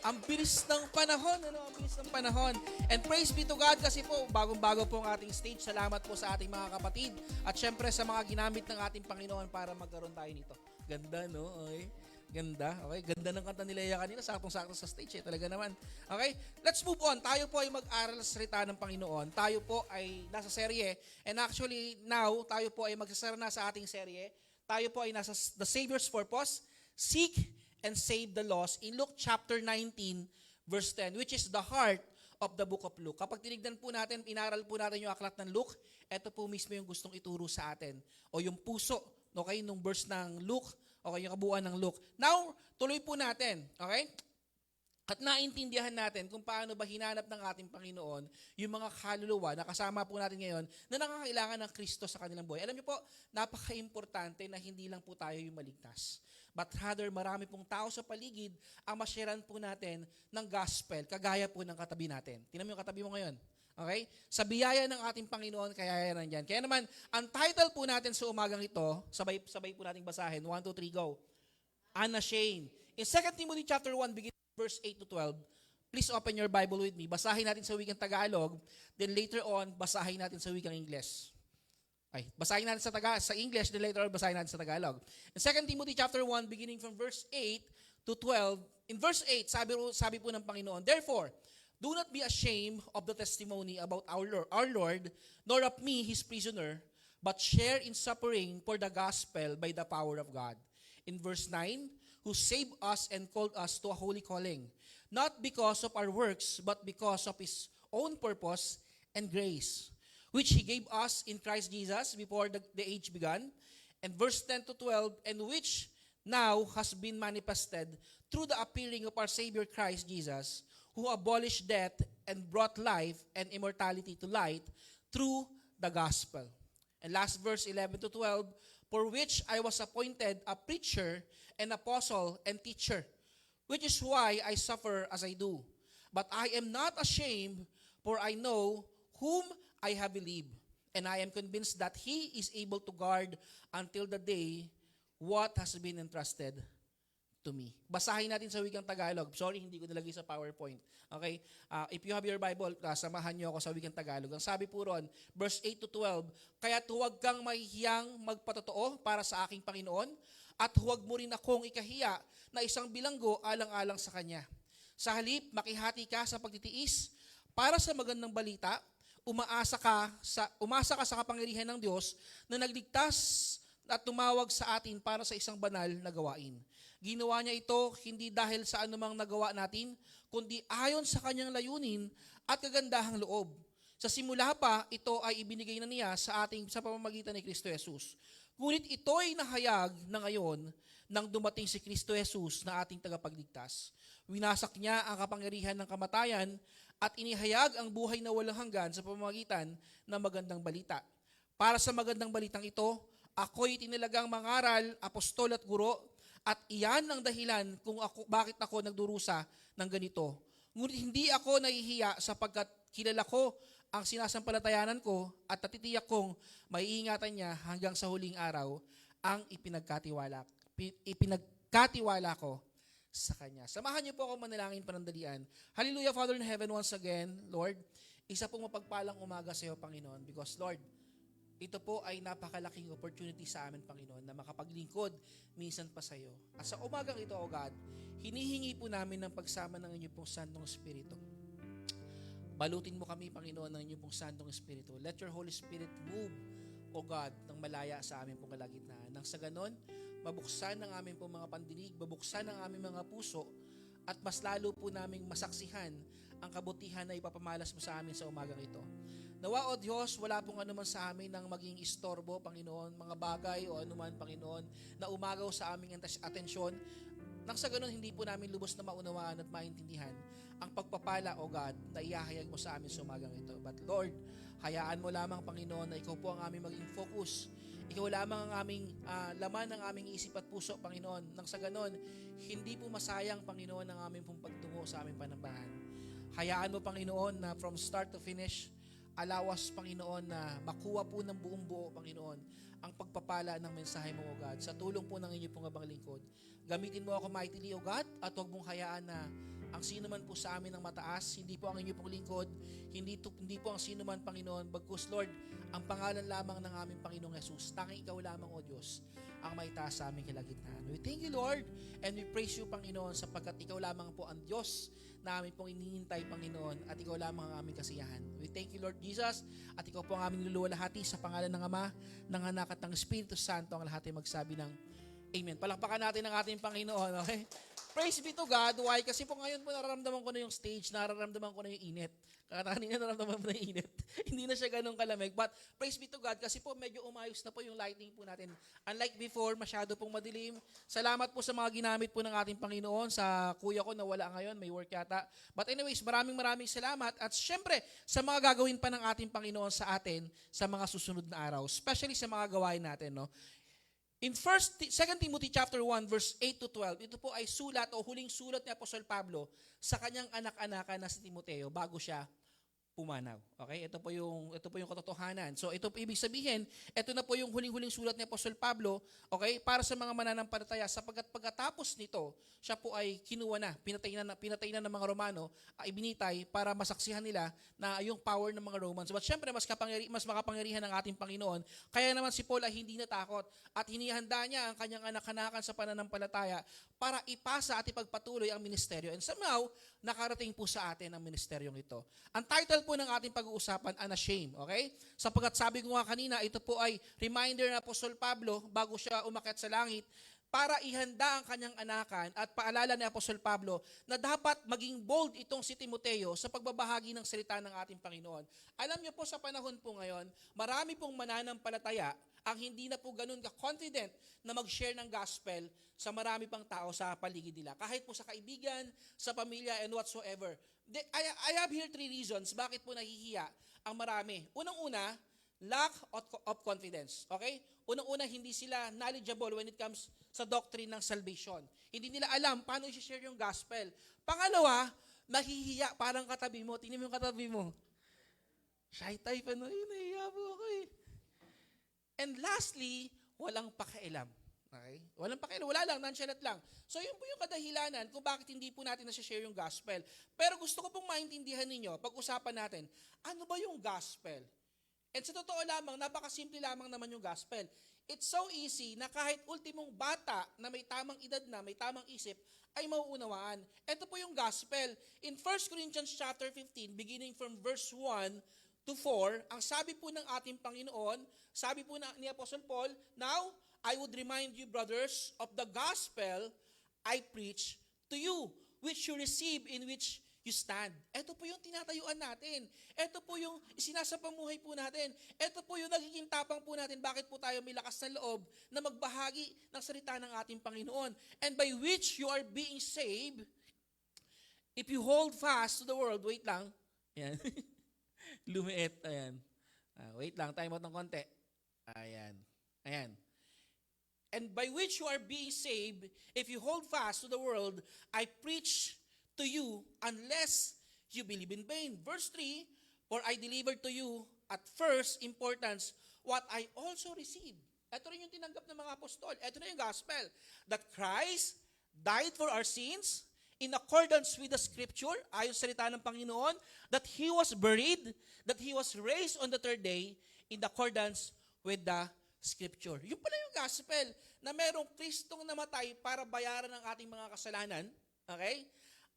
Ang bilis ng panahon, ano? Ang bilis ng panahon. And praise be to God kasi po, bagong-bago po ang ating stage. Salamat po sa ating mga kapatid. At syempre sa mga ginamit ng ating Panginoon para magkaroon tayo nito. Ganda, no? Okay. Ganda. Okay. Ganda ng kanta nila kanina. Saktong-sakto sa stage, Talaga naman. Okay. Let's move on. Tayo po ay mag-aral sa salita ng Panginoon. Tayo po ay nasa serye. And actually, now, tayo po ay magsasara na sa ating serye. Tayo po ay nasa The Savior's Purpose. Seek and save the lost in Luke chapter 19 verse 10, which is the heart of the book of Luke. Kapag tinignan po natin, inaral po natin yung aklat ng Luke, ito po mismo yung gustong ituro sa atin. O yung puso, okay, nung verse ng Luke, okay, yung kabuuan ng Luke. Now, tuloy po natin, okay? At naintindihan natin kung paano ba hinanap ng ating Panginoon yung mga kaluluwa na kasama po natin ngayon na nangangailangan ng Kristo sa kanilang buhay. Alam niyo po, napaka-importante na hindi lang po tayo yung maligtas. But rather, marami pong tao sa paligid ang masyaran po natin ng gospel, kagaya po ng katabi natin. Tingnan mo yung katabi mo ngayon. Okay? Sa biyaya ng ating Panginoon, kaya yan nandyan. Kaya naman, ang title po natin sa umagang ito, sabay po nating basahin. 1, 2, 3, go. Unashamed. In 2 Timothy chapter 1, beginning verse 8 to 12, please open your Bible with me. Basahin natin sa wikang Tagalog, then later on, basahin natin sa wikang Ingles. Ay, basahin natin sa English, then later on, basahin natin sa Tagalog. In 2 Timothy chapter 1, beginning from verse 8 to 12, in verse 8, sabi po ng Panginoon, therefore, do not be ashamed of the testimony about our Lord, nor of me, his prisoner, but share in suffering for the gospel by the power of God. In verse 9, who saved us and called us to a holy calling, not because of our works, but because of his own purpose and grace, which he gave us in Christ Jesus before the age began. And verse 10 to 12, and which now has been manifested through the appearing of our Savior Christ Jesus, who abolished death and brought life and immortality to light through the gospel. And last verse 11 to 12, for which I was appointed a preacher and apostle and teacher, which is why I suffer as I do. But I am not ashamed, for I know whom I have believed, and I am convinced that he is able to guard until the day what has been entrusted to me. Basahin natin sa wikang Tagalog. Sorry, hindi ko nilagay sa PowerPoint. Okay? If you have your Bible, samahan niyo ako sa wikang Tagalog. Ang sabi po ron, verse 8 to 12, kaya't huwag kang mahihiyang magpatotoo para sa aking Panginoon, at huwag mo rin akong ikahiya na isang bilanggo alang-alang sa Kanya. Sa halip, makihati ka sa pagtitiis para sa magandang balita, umasa ka sa kapangyarihan ng Diyos na nagligtas at tumawag sa atin para sa isang banal na gawain. Ginawa niya ito hindi dahil sa anumang nagawa natin, kundi ayon sa kanyang layunin at kagandahang loob. Sa simula pa, ito ay ibinigay na niya sa pamamagitan ni Kristo Jesus. Ngunit ito'y nahayag na ngayon nang dumating si Kristo Jesus na ating tagapagligtas. Winasak niya ang kapangyarihan ng kamatayan at inihayag ang buhay na walang hanggan sa pamamagitan ng magandang balita. Para sa magandang balitang ito, ako'y tinalagang mangaral, apostol at guro, at iyan ang dahilan kung bakit ako nagdurusa ng ganito. Ngunit hindi ako nahihiya sapagkat kilala ko ang sinasampalatayanan ko at natitiyak kong maiingatan niya hanggang sa huling araw ang ipinagkatiwala ko sa Kanya. Samahan niyo po ako manalangin panandalian. Hallelujah, Father in heaven, once again, Lord, isa pong mapagpalang umaga sa iyo, Panginoon, because Lord, ito po ay napakalaking opportunity sa amin, Panginoon, na makapaglingkod minsan pa sa iyo. At sa umagang ito, O God, hinihingi po namin ng pagsama ng inyong pong Santong Espiritu. Balutin mo kami, Panginoon, ng inyong pong Santong Espiritu. Let your Holy Spirit move, O God, ng malaya sa aming pong kalagitnaan. Nang sa ganon, mabuksan ng aming pong mga pandinig, mabuksan ng aming mga puso, at mas lalo po naming masaksihan ang kabutihan na ipapamalas mo sa amin sa umagang ito. Nawa, O Diyos, wala pong anuman sa amin ng maging istorbo, Panginoon, mga bagay o anuman, Panginoon, na umagaw sa aming atensyon. Nang sa ganun, hindi po namin lubos na maunawaan at maintindihan ang pagpapala, O God, na iahayag mo sa amin sa umagang ito. But Lord, hayaan mo lamang, Panginoon, na ikaw po ang aming maging focus. Ikaw lamang ang aming laman ng aming isip at puso, Panginoon. Nang sa ganon, hindi po masayang, Panginoon, ang aming pong pagtungo sa aming panambahan. Hayaan mo, Panginoon, na from start to finish, alawas, Panginoon, na makuha po ng buong buo, Panginoon, ang pagpapala ng mensahe mo, O God, sa tulong po ng inyo pong abang lingkod. Gamitin mo ako mightily, O God, at huwag mong hayaan na ang sino man po sa amin ng mataas, hindi po ang inyo pong lingkod, hindi po ang sino man, Panginoon, bagkus, Lord, ang pangalan lamang ng aming Panginoong Jesus. Tanging ikaw lamang, O Diyos, ang maitaas sa aming kalagitnaan. We thank you, Lord, and we praise you, Panginoon, sapagkat ikaw lamang po ang Diyos na aming pong inihintay, Panginoon, at ikaw lamang ang aming kasiyahan. We thank you, Lord Jesus, at ikaw po ang aming luluwalhati sa pangalan ng Ama, ng Anak at ng Espiritu Santo, ang lahat ay magsabi ng Amen. Palakpakan natin ang ating Panginoon, okay? Praise be to God. Why? Kasi po ngayon po nararamdaman ko na yung stage, nararamdaman ko na yung init. Kanina nararamdaman ko na yung init. Hindi na siya ganun kalamig. But praise be to God kasi po medyo umayos na po yung lighting po natin. Unlike before, masyado pong madilim. Salamat po sa mga ginamit po ng ating Panginoon. Sa kuya ko na wala ngayon, may work yata. But anyways, maraming salamat. At syempre, sa mga gagawin pa ng ating Panginoon sa atin sa mga susunod na araw. Especially sa mga gawain natin, no? In 2 Timothy chapter 1 verse 8 to 12, ito po ay sulat o huling sulat ni Apostol Pablo sa kanyang anak-anakan na si Timoteo bago siya pumanaw. Okay? Ito po yung katotohanan. So ito po ibig sabihin, ito na po yung huling-huling sulat ni Apostol Pablo, okay? Para sa mga mananampalataya sapagkat pagkatapos nito, siya po ay kinuha na, pinatay na ng mga Romano, ibinitay para masaksihan nila na yung power ng mga Romans. But syempre mas makapangyarihan ng ating Panginoon. Kaya naman si Paul ay hindi natakot at hinihanda niya ang kanyang anak-anakan sa pananampalataya para ipasa at ipagpatuloy ang ministeryo. And somehow, nakarating po sa atin ang ministeryong ito. Ang title po ng ating pag-uusapan, Unashamed. Okay? Sapagkat sabi ko nga kanina, ito po ay reminder ng Apostol Pablo bago siya umakyat sa langit para ihanda ang kanyang anakan at paalala ni Apostol Pablo na dapat maging bold itong si Timoteo sa pagbabahagi ng salita ng ating Panginoon. Alam niyo po sa panahon po ngayon, marami pong mananampalataya ang hindi na po ganun ka-confident na mag-share ng gospel sa marami pang tao sa paligid nila. Kahit po sa kaibigan, sa pamilya, and whatsoever. I have here 3 reasons bakit po nahihiya ang marami. Unang-una, lack of confidence. Okay? Unang-una, hindi sila knowledgeable when it comes sa doctrine ng salvation. Hindi nila alam paano i-share yung gospel. Pangalawa, nahihiya parang katabi mo. Tingnan mo yung katabi mo. Shy type, nahihiya po ako eh. And lastly, walang pakialam. Okay? Walang pakialam. Wala lang, nonchalant lang. So yun po yung kadahilanan kung bakit hindi po natin na-share yung gospel. Pero gusto ko pong maintindihan ninyo, pag-usapan natin, ano ba yung gospel? And sa totoo lamang, napakasimple lamang naman yung gospel. It's so easy na kahit ultimong bata na may tamang edad na, may tamang isip, ay mauunawaan. Ito po yung gospel. In 1 Corinthians chapter 15, beginning from verse 1 to 4, ang sabi po ng ating Panginoon, sabi po ni Apostle Paul, "Now, I would remind you, brothers, of the gospel I preach to you, which you receive, in which you stand." Ito po yung tinatayuan natin. Ito po yung isinasapamuhay po natin. Ito po yung nagiging tapang po natin. Bakit po tayo may lakas ng loob na magbahagi ng salita ng ating Panginoon? And by which you are being saved, if you hold fast to the world, wait lang. Ayan. Lumiit. Ayan. Wait lang. Time out ng konti. Ayan. Ayan. And by which you are being saved, if you hold fast to the world, I preach to you unless you believe in vain. Verse 3, For I delivered to you at first importance what I also received. Ito rin yung tinanggap ng mga apostol. Ito na yung gospel. That Christ died for our sins in accordance with the scripture, ayon sa salita ng Panginoon, that He was buried, that He was raised on the third day in accordance with the scripture. Yung pala yung gospel, na merong Kristong namatay para bayaran ang ating mga kasalanan. Okay?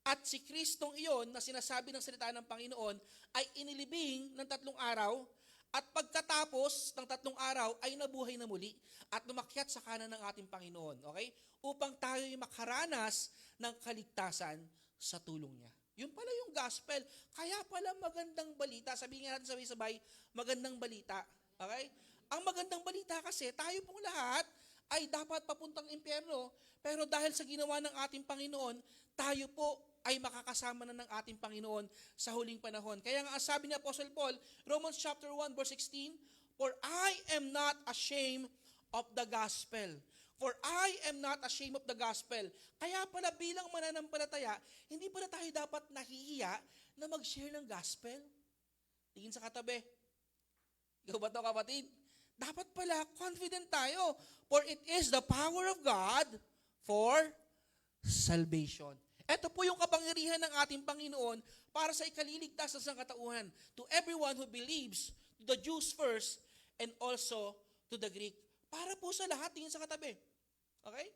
At si Kristong iyon na sinasabi ng salita ng Panginoon ay inilibing ng 3 araw at pagkatapos ng 3 araw ay nabuhay na muli at lumakyat sa kanan ng ating Panginoon. Okay? Upang tayo ay makaranas ng kaligtasan sa tulong niya. Yun pala yung gospel. Kaya pala magandang balita. Sabihin nga natin sabay-sabay, magandang balita. Okay? Ang magandang balita kasi, tayo pong lahat ay dapat papuntang impyerno, pero dahil sa ginawa ng ating Panginoon, tayo po ay makakasama na ng ating Panginoon sa huling panahon. Kaya nga sabi ni Apostle Paul, Romans chapter 1 verse 16, For I am not ashamed of the gospel. For I am not ashamed of the gospel. Kaya pala bilang mananampalataya, hindi pala tayo dapat nahihiya na mag-share ng gospel. Tingin sa katabi. Ikaw ba ito, kapatid? Dapat pala confident tayo. For it is the power of God for salvation. Ito po yung kapangyarihan ng ating Panginoon para sa ikaliligtas sa sangkatauhan. To everyone who believes, to the Jews first, and also to the Greek. Para po sa lahat, tingin sa katabi. Okay?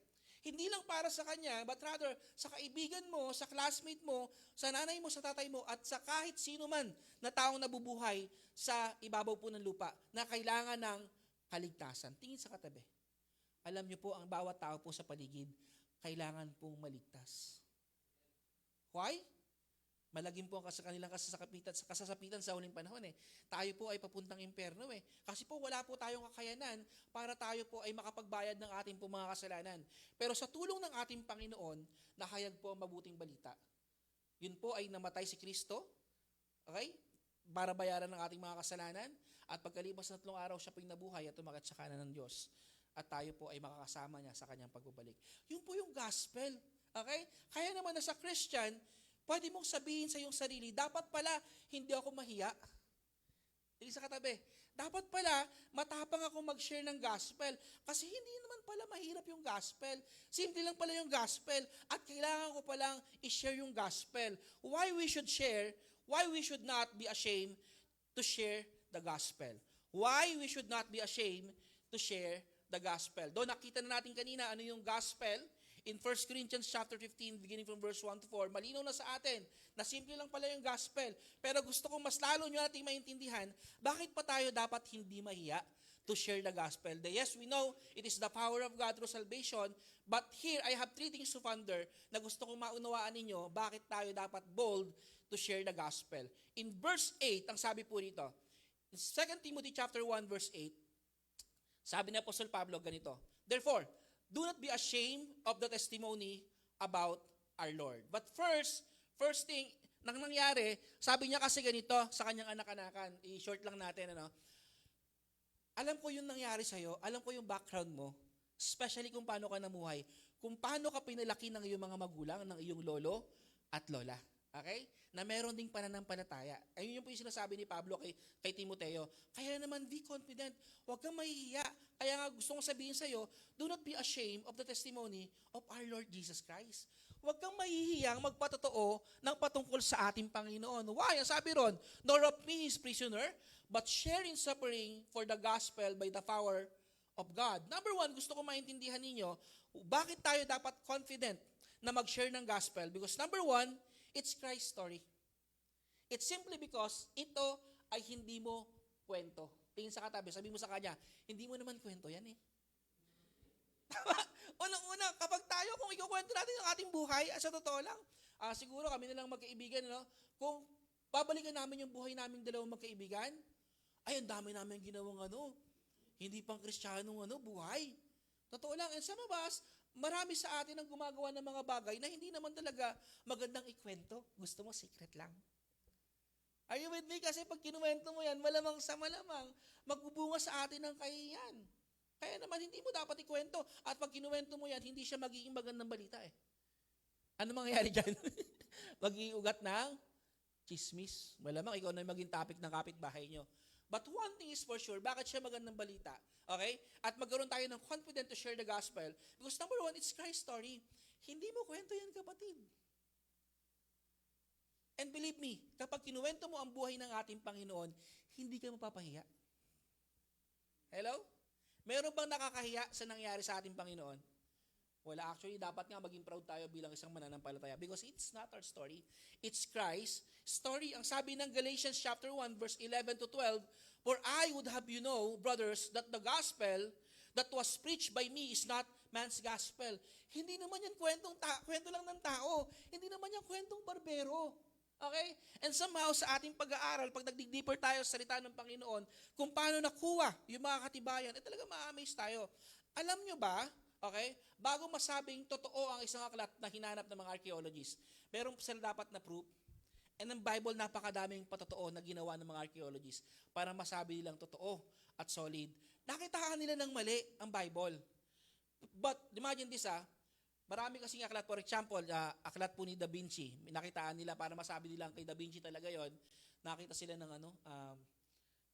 Hindi lang para sa kanya, but rather sa kaibigan mo, sa classmate mo, sa nanay mo, sa tatay mo, at sa kahit sino man na taong nabubuhay sa ibabaw po ng lupa na kailangan ng kaligtasan. Tingin sa katabi. Alam niyo po, ang bawat tao po sa paligid, kailangan pong maligtas. Why? Malagim po ang kanilang kasasapitan sa huling panahon eh. Tayo po ay papuntang impyerno eh. Kasi po wala po tayong kakayanan para tayo po ay makapagbayad ng ating po mga kasalanan. Pero sa tulong ng ating Panginoon, nahayag po ang mabuting balita. Yun po ay namatay si Kristo, okay? Para bayaran ng ating mga kasalanan. At pagkalipas ng 3 araw, siya po yung nabuhay at tumagat sa kanan ng Diyos. At tayo po ay makakasama niya sa kanyang pagbabalik. Yun po yung gospel. Okay? Kaya naman na sa Christian, pwede mong sabihin sa iyong sarili, dapat pala hindi ako mahiya. Tingin sa katabi, dapat pala matapang ako mag-share ng gospel. Kasi hindi naman pala mahirap yung gospel. Simple lang pala yung gospel. At kailangan ko palang i-share yung gospel. Why we should share, why we should not be ashamed to share the gospel. Why we should not be ashamed to share the gospel. Doon nakita na natin kanina ano yung gospel. In 1 Corinthians chapter 15, beginning from verse 1 to 4, malinaw na sa atin na simple lang pala yung gospel. Pero gusto kong mas lalo nyo natin maintindihan, bakit pa tayo dapat hindi mahiya to share the gospel? Yes, we know it is the power of God through salvation, but here I have 3 things to ponder na gusto kong maunawaan ninyo bakit tayo dapat bold to share the gospel. In verse 8, ang sabi po rito, in 2 Timothy chapter 1 verse 8, sabi ni Apostle Pablo ganito, Therefore, do not be ashamed of the testimony about our Lord. But first thing nang nangyari, sabi niya kasi ganito sa kanyang anak-anakan. I-short lang natin, ano. Alam ko yung nangyari sa'yo, alam ko yung background mo, especially kung paano ka namuhay, kung paano ka pinalaki ng iyong mga magulang, ng iyong lolo at lola. Okay? Na meron ding pananampalataya. Ayun yung po yung sinasabi ni Pablo kay Timoteo. Kaya naman, be confident. Huwag kang mahihiya. Kaya nga gusto kong sabihin sa'yo, do not be ashamed of the testimony of our Lord Jesus Christ. Huwag kang mahihiyang magpatotoo ng patungkol sa ating Panginoon. Why? Ang sabi ron, nor of me his prisoner, but share in suffering for the gospel by the power of God. Number 1, gusto ko maintindihan ninyo, bakit tayo dapat confident na mag-share ng gospel? Because number 1, it's Christ's story. It's simply because ito ay hindi mo kwento. Tingin sa katabi, sabi mo sa kanya, hindi mo naman kwento yan eh. Unang-una, kapag tayo, kung ikukwento natin ang ating buhay, sa totoo lang, siguro kami na lang magkaibigan, no? Kung babalikan namin yung buhay naming dalawang magkaibigan, ay, ang dami namin ginawang hindi pang Kristiyanong buhay. Totoo lang, and some of us, marami sa atin ang gumagawa ng mga bagay na hindi naman talaga magandang ikwento. Gusto mo, secret lang. Are you with me? Kasi pag kinuwento mo yan, malamang sa malamang, magbubunga sa atin ng kahihiyan. Kaya naman, hindi mo dapat ikwento. At pag kinuwento mo yan, hindi siya magiging magandang balita eh. Ano mangyayari dyan? Magiging ugat ng chismis. Malamang ikaw na yung maging topic ng kapitbahay nyo. But one thing is for sure, bakit siya magandang balita? Okay? At magkaroon tayo ng confident to share the gospel. Because number one, it's Christ's story. Hindi mo kwento yan, kapatid. And believe me, kapag kinuwento mo ang buhay ng ating Panginoon, hindi ka mapapahiya. Hello? Meron bang nakakahiya sa nangyari sa ating Panginoon? Wala, actually, dapat nga maging proud tayo bilang isang mananampalataya because it's not our story. It's Christ's story. Ang sabi ng Galatians chapter 1, verse 11 to 12, "For I would have you know, brothers, that the gospel that was preached by me is not man's gospel." Hindi naman yan kwento lang ng tao. Hindi naman yan kwentong barbero. Okay? And somehow, sa ating pag-aaral, pag nagdig-deeper tayo sa salita ng Panginoon, kung paano nakuha yung mga katibayan, talaga ma-amaze tayo. Alam nyo ba, okay, bago masabing totoo ang isang aklat na hinanap ng mga archaeologists, meron sila dapat na proof. And ang Bible, napakadaming patotoo na ginawa ng mga archaeologists para masabi nilang totoo at solid. Nakitaan nila ng mali ang Bible. But, imagine this marami kasing aklat, for example, aklat po ni Da Vinci, nakitaan nila para masabi nilang kay Da Vinci talaga yon, nakita sila ng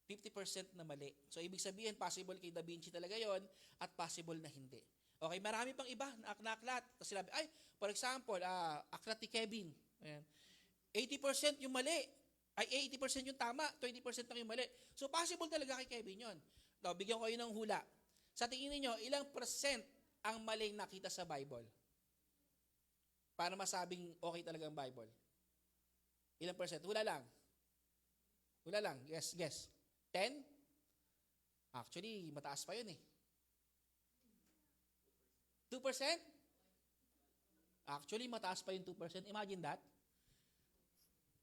50% na mali. So, ibig sabihin, possible kay Da Vinci talaga yon at possible na hindi. Okay, marami pang iba na aklat. Tapos sila, for example, aklat ni Kevin. Ayan. 80% yung mali. 80% yung tama, 20% lang yung mali. So, possible talaga kay Kevin yon. Now, bigyan ko kayo ng hula. Sa tingin niyo, ilang percent ang maling nakita sa Bible? Para masabing okay talaga ang Bible. Ilang percent? Hula lang. Hula lang. Yes, guess. 10? Actually, mataas pa yun 2%? Actually, mataas pa yung 2%. Imagine that.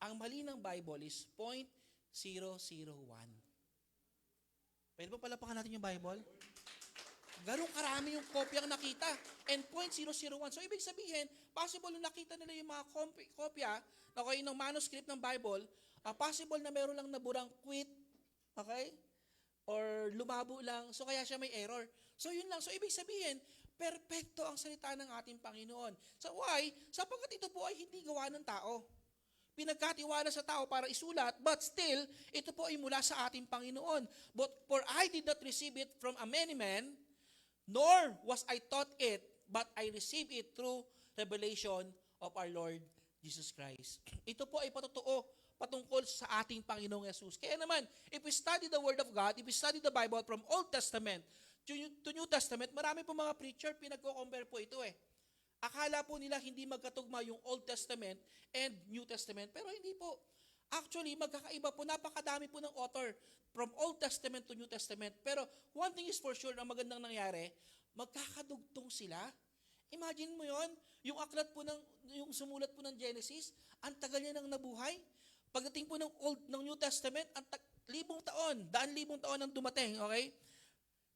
Ang mali ng Bible is 0.001. Pwede ba palapakan natin yung Bible? Ganun karami yung kopyang nakita. And 0.001. So, ibig sabihin, possible na nakita nila yung mga kopya ng manuscript ng Bible, possible na meron lang naburang quit, okay? Or lumabo lang. So, kaya siya may error. So, yun lang. So, ibig sabihin, perpekto ang salita ng ating Panginoon. So, why? Sapagkat ito po ay hindi gawa ng tao. Pinagkatiwala sa tao para isulat, but still, ito po ay mula sa ating Panginoon. But for I did not receive it from a many men, nor was I taught it, but I received it through revelation of our Lord Jesus Christ. Ito po ay patotoo patungkol sa ating Panginoong Yesus. Kaya naman, if we study the Word of God, if we study the Bible from Old Testament to New Testament, marami po mga preacher, pinagko-compare po ito Akala po nila hindi magkatugma yung Old Testament and New Testament, pero hindi po. Actually, magkakaiba po, napakadami po ng author from Old Testament to New Testament. Pero one thing is for sure, ang magandang nangyari, magkakadugtong sila. Imagine mo yon, yung aklat po yung sumulat po ng Genesis, ang tagal niya nang nabuhay. Pagdating po ng New Testament, ang 1,000 taon nang dumating, okay?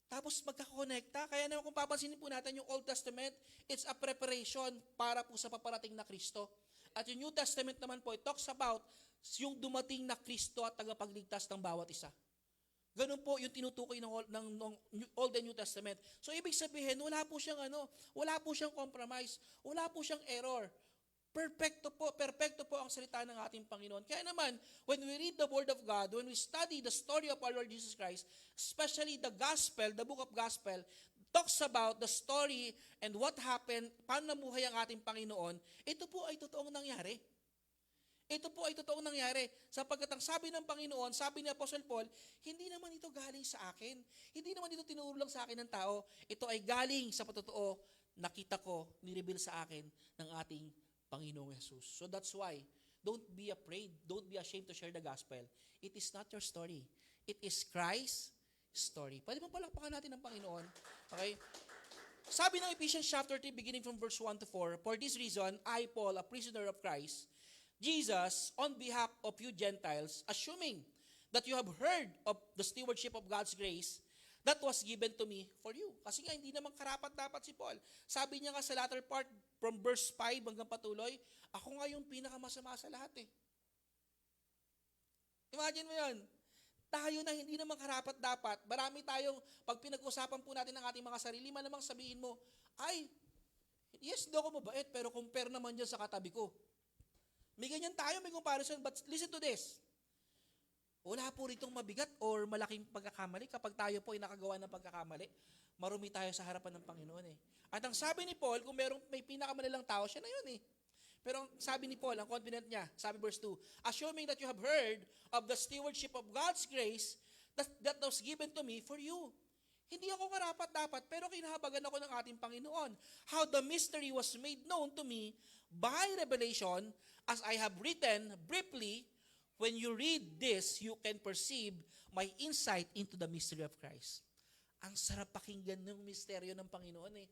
Tapos magkakonekta. Kaya naman kung papansinin po natin yung Old Testament, it's a preparation para po sa paparating na Kristo. At yung New Testament naman po, it talks about yung dumating na Kristo at tagapagligtas ng bawat isa. Ganun po yung tinutukoy ng Old and New Testament. So ibig sabihin, wala po siyang compromise, wala po siyang error. Perfecto po ang salita ng ating Panginoon. Kaya naman, when we read the Word of God, when we study the story of our Lord Jesus Christ, especially the Gospel, the book of Gospel, talks about the story and what happened, paano namuhay ang ating Panginoon, ito po ay totoong nangyari. Ito po ay totoong nangyari. Sapagkat ang sabi ng Panginoon, sabi ni Apostle Paul, hindi naman ito galing sa akin. Hindi naman ito tinuro lang sa akin ng tao. Ito ay galing sa patotoo, nakita ko, nireveal sa akin ng ating Panginoong Jesus. So that's why, don't be afraid, don't be ashamed to share the gospel. It is not your story. It is Christ's story. Pwede bang palakpakan natin ng Panginoon? Okay? Sabi ng Ephesians chapter 3, beginning from verse 1 to 4, "For this reason, I, Paul, a prisoner of Christ, Jesus, on behalf of you Gentiles, assuming that you have heard of the stewardship of God's grace that was given to me for you." Kasi nga, hindi naman karapat-dapat si Paul. Sabi niya nga sa latter part, from verse 5 hanggang patuloy, ako nga yung pinakamasama sa lahat Imagine mo yun. Tayo na hindi naman karapat-dapat. Marami tayong, pag pinag-usapan po natin ng ating mga sarili, malamang sabihin mo, yes, hindi ako mabait, pero compare naman dyan sa katabi ko. May ganyan tayo, may comparison. But listen to this. Wala po ritong mabigat or malaking pagkakamali kapag tayo po ay nakagawa ng pagkakamali. Marumi tayo sa harapan ng Panginoon eh. At ang sabi ni Paul, kung may pinakamalilang tao, siya na yun eh. Pero ang sabi ni Paul, ang confident niya, sabi verse 2, assuming that you have heard of the stewardship of God's grace that was given to me for you. Hindi ako karapat-dapat, pero kinahabagan ako ng ating Panginoon. How the mystery was made known to me by revelation, as I have written briefly. When you read this, you can perceive my insight into the mystery of Christ. Ang sarap pakinggan ng misteryo ng Panginoon eh.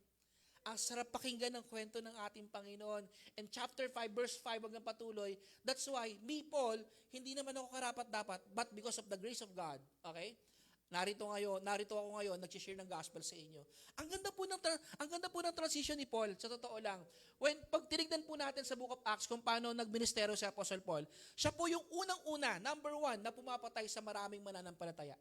Ang sarap pakinggan ng kwento ng ating Panginoon. And chapter 5, verse 5 hanggang patuloy, that's why, me, Paul, hindi naman ako karapat-dapat, but because of the grace of God. Okay? Narito ako ngayon, nag-share ng gospel sa inyo. Ang ganda po ng transition ni Paul, sa totoo lang. Pag tinignan po natin sa Book of Acts kung paano nagministeryo si Apostle Paul, siya po yung unang-una, number 1, na pumapatay sa maraming mananampalataya.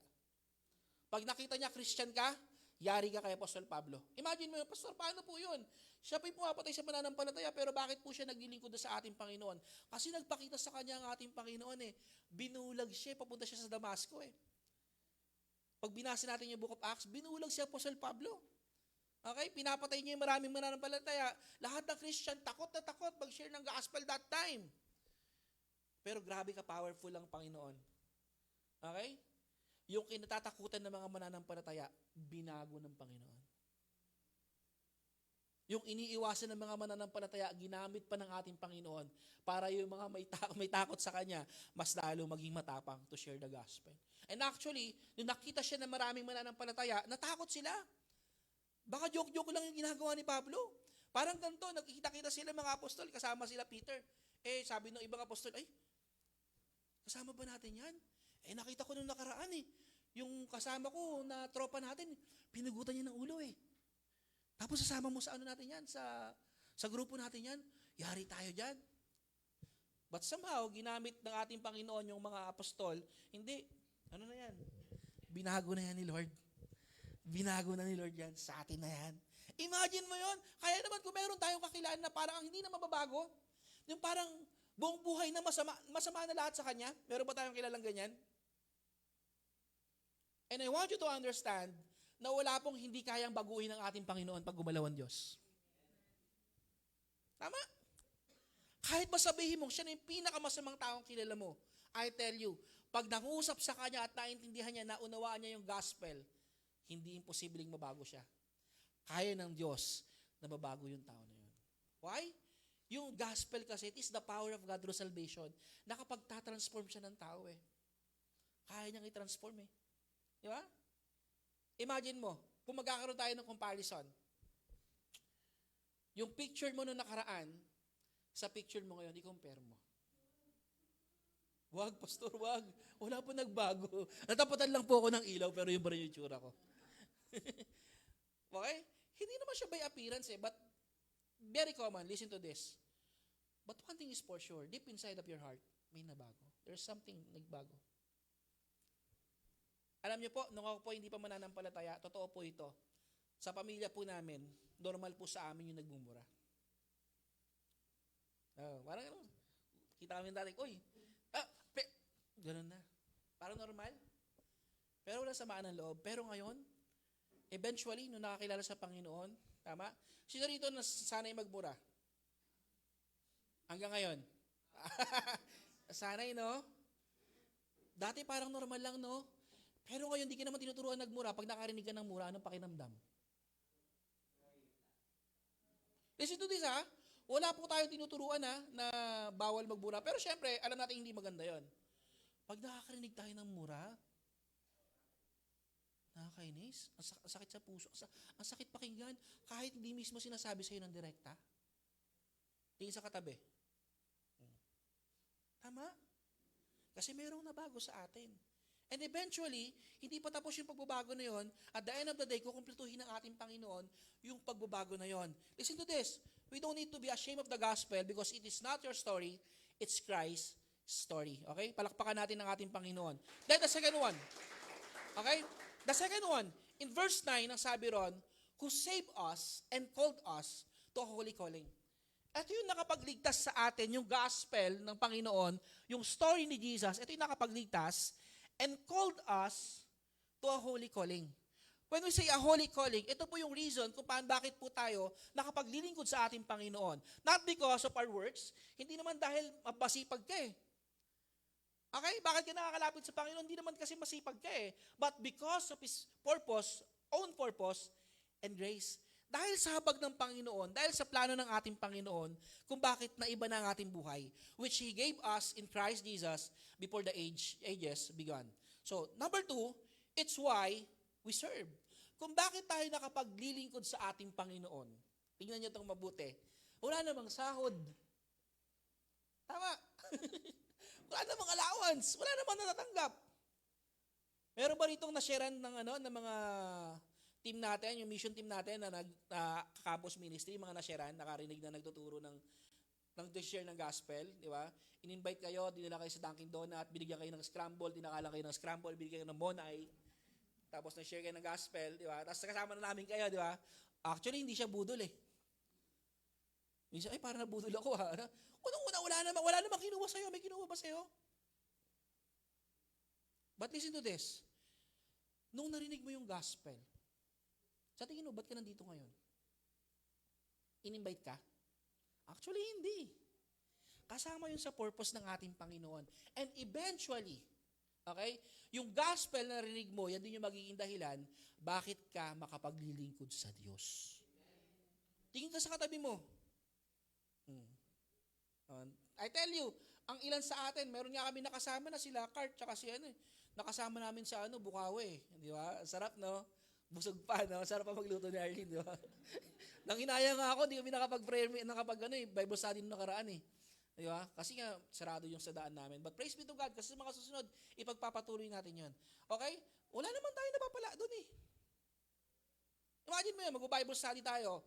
Pag nakita niya Christian ka, yari ka kay Apostle Pablo. Imagine mo yun, Pastor, paano po yun? Siya po yung pumapatay sa mananampalataya, pero bakit po siya naglilingkod sa ating Panginoon? Kasi nagpakita sa kanya ang ating Panginoon eh. Binulag siya, papunta siya sa Damasco eh. Pag binasa natin yung Book of Acts, binulag si Apostle Pablo. Okay? Pinapatay niya yung maraming mananampalataya. Lahat ng Christian, takot na takot mag-share ng gospel that time. Pero grabe ka powerful ang Panginoon. Okay? Yung kinatatakutan ng mga mananampalataya, binago ng Panginoon. Yung iniiwasan ng mga mananampalataya, ginamit pa ng ating Panginoon para yung mga may takot sa Kanya, mas lalo maging matapang to share the gospel. And actually, nung nakita siya ng maraming mananampalataya, natakot sila. Baka joke-joke lang yung ginagawa ni Pablo. Parang ganito, nagkikita-kita sila mga apostol, kasama sila Peter. Eh, sabi ng ibang apostol, ay, kasama ba natin yan? Eh, nakita ko nung nakaraan eh. Yung kasama ko na tropa natin, pinugutan niya ng ulo eh. Tapos sasama mo sa ano natin yan, sa grupo natin yan, yari tayo dyan. But somehow, ginamit ng ating Panginoon yung mga apostol, hindi, ano na yan? Binago na yan ni Lord. Binago na ni Lord yan, sa atin na yan. Imagine mo yon. Kaya naman kung meron tayong kakilala na parang hindi na mababago, yung parang buong buhay na masama na lahat sa Kanya, meron ba tayong kilalang ganyan? And I want you to understand na wala pong hindi kayang baguhin ng ating Panginoon pag gumalaw ang Diyos. Tama? Kahit masabihin mo, siya na yung pinakamasamang taong kilala mo, I tell you, pag nangusap sa Kanya at naintindihan niya, naunawaan niya yung gospel, hindi imposibleng mabago siya. Kaya ng Diyos na mabago yung tao na yun. Why? Yung gospel kasi, it is the power of God through salvation. Nakapagtatransform siya ng tao eh. Kaya niyang i-transform eh. Di ba? Imagine mo, kung magkakaroon tayo ng comparison, yung picture mo noong nakaraan, sa picture mo ngayon, i-compare mo. Wag, pastor, wag. Wala po nagbago. Natapatan lang po ako ng ilaw, pero yung ba rin yung tsura ko? Okay? Hindi naman siya by appearance eh, but very common. Listen to this. But one thing is for sure, deep inside of your heart, may nabago. There's something nagbago. Alam niyo po, nung ako po hindi pa mananampalataya, totoo po ito. Sa pamilya po namin, normal po sa amin yung nagmumura. Parang ano, kita kami dati, uy, ganun na. Parang normal. Pero wala samaan ng loob. Pero ngayon, eventually, nung nakakilala sa Panginoon, tama? Sino rito na sanay magmura? Hanggang ngayon. Sanay, no? Dati parang normal lang, no? Pero ngayon, di ka naman tinuturuan nagmura. Pag nakarinig ka ng mura, anong pakinamdam? Listen to this, ha? Wala po tayong tinuturuan, ha, na bawal magmura. Pero syempre, alam natin hindi maganda yon. Pag nakakarinig tayo ng mura, nakakainis, ang sakit sa puso, ang sakit pakinggan, kahit hindi mismo sinasabi sa'yo ng direkta. Tingin sa katabi. Tama? Kasi merong nabago sa atin. And eventually, hindi pa tapos yung pagbabago na yon. At the end of the day, kukumpletuhin ng ating Panginoon yung pagbabago na yon. Listen to this. We don't need to be ashamed of the gospel because it is not your story, it's Christ's story. Okay? Palakpakan natin ng ating Panginoon. Then the second one. Okay? The second one, in verse 9, ang sabi ron, who saved us and called us to a holy calling. Ito yung nakapagligtas sa atin, yung gospel ng Panginoon, yung story ni Jesus, ito yung nakapagligtas and called us to a holy calling. When we say a holy calling, ito po yung reason kung bakit po tayo nakapaglilingkod sa ating Panginoon. Not because of our works, hindi naman dahil masipag ka eh. Okay? Bakit ka nakakalapit sa Panginoon? Hindi naman kasi masipag ka eh. But because of His purpose, own purpose, and grace. Dahil sa habag ng Panginoon, dahil sa plano ng ating Panginoon, kung bakit naiba na ang ating buhay, which He gave us in Christ Jesus before the ages began. So, number 2, it's why we serve. Kung bakit tayo nakapaglilingkod sa ating Panginoon, tingnan niyo itong mabuti, wala namang sahod. Tama. Wala namang allowance. Wala namang natatanggap. Meron ba ritong nasharean ng mga team natin, yung mission team natin na campus ministry, mga nasharean, nakarinig na nagtuturo ng share ng gospel, di ba? In-invite kayo, dinala kayo sa Dunkin' Donut, binigyan kayo ng scramble, dinakalan kayo ng scramble, binigyan kayo ng monay, tapos na-share kayo ng gospel, di ba? Tapos kasama na namin kayo, di ba? Actually, hindi siya budol eh. Minsan, ay, parang nabudol ako ha. Unang-una, wala namang kinuha sa'yo. May kinuha ba sa'yo? But listen to this. Nung narinig mo yung gospel, sa tingin mo, ba't ka nandito ngayon? In-invite ka? Actually, hindi. Kasama yun sa purpose ng ating Panginoon. And eventually, okay, yung gospel na narinig mo, yan din yung magiging dahilan, bakit ka makapaglilingkod sa Diyos. Tingin ka sa katabi mo. I tell you, ang ilan sa atin, meron nga kami nakasama na sila, Kart, tsaka si nakasama namin sa Bukawi, di ba? Sarap, no? Busog pa, no? Sarap pa magluto ni Arlene, di ba? Nang hinaya nga ako, di kami nakapag-prayer, Bible study nung nakaraan eh. Di ba? Kasi nga, sarado yung sadaan namin. But praise be to God, kasi sa mga susunod, ipagpapatuloy natin yon. Okay? Wala naman tayo napapala doon eh. Imagine mo yun, mag-Bible study tayo.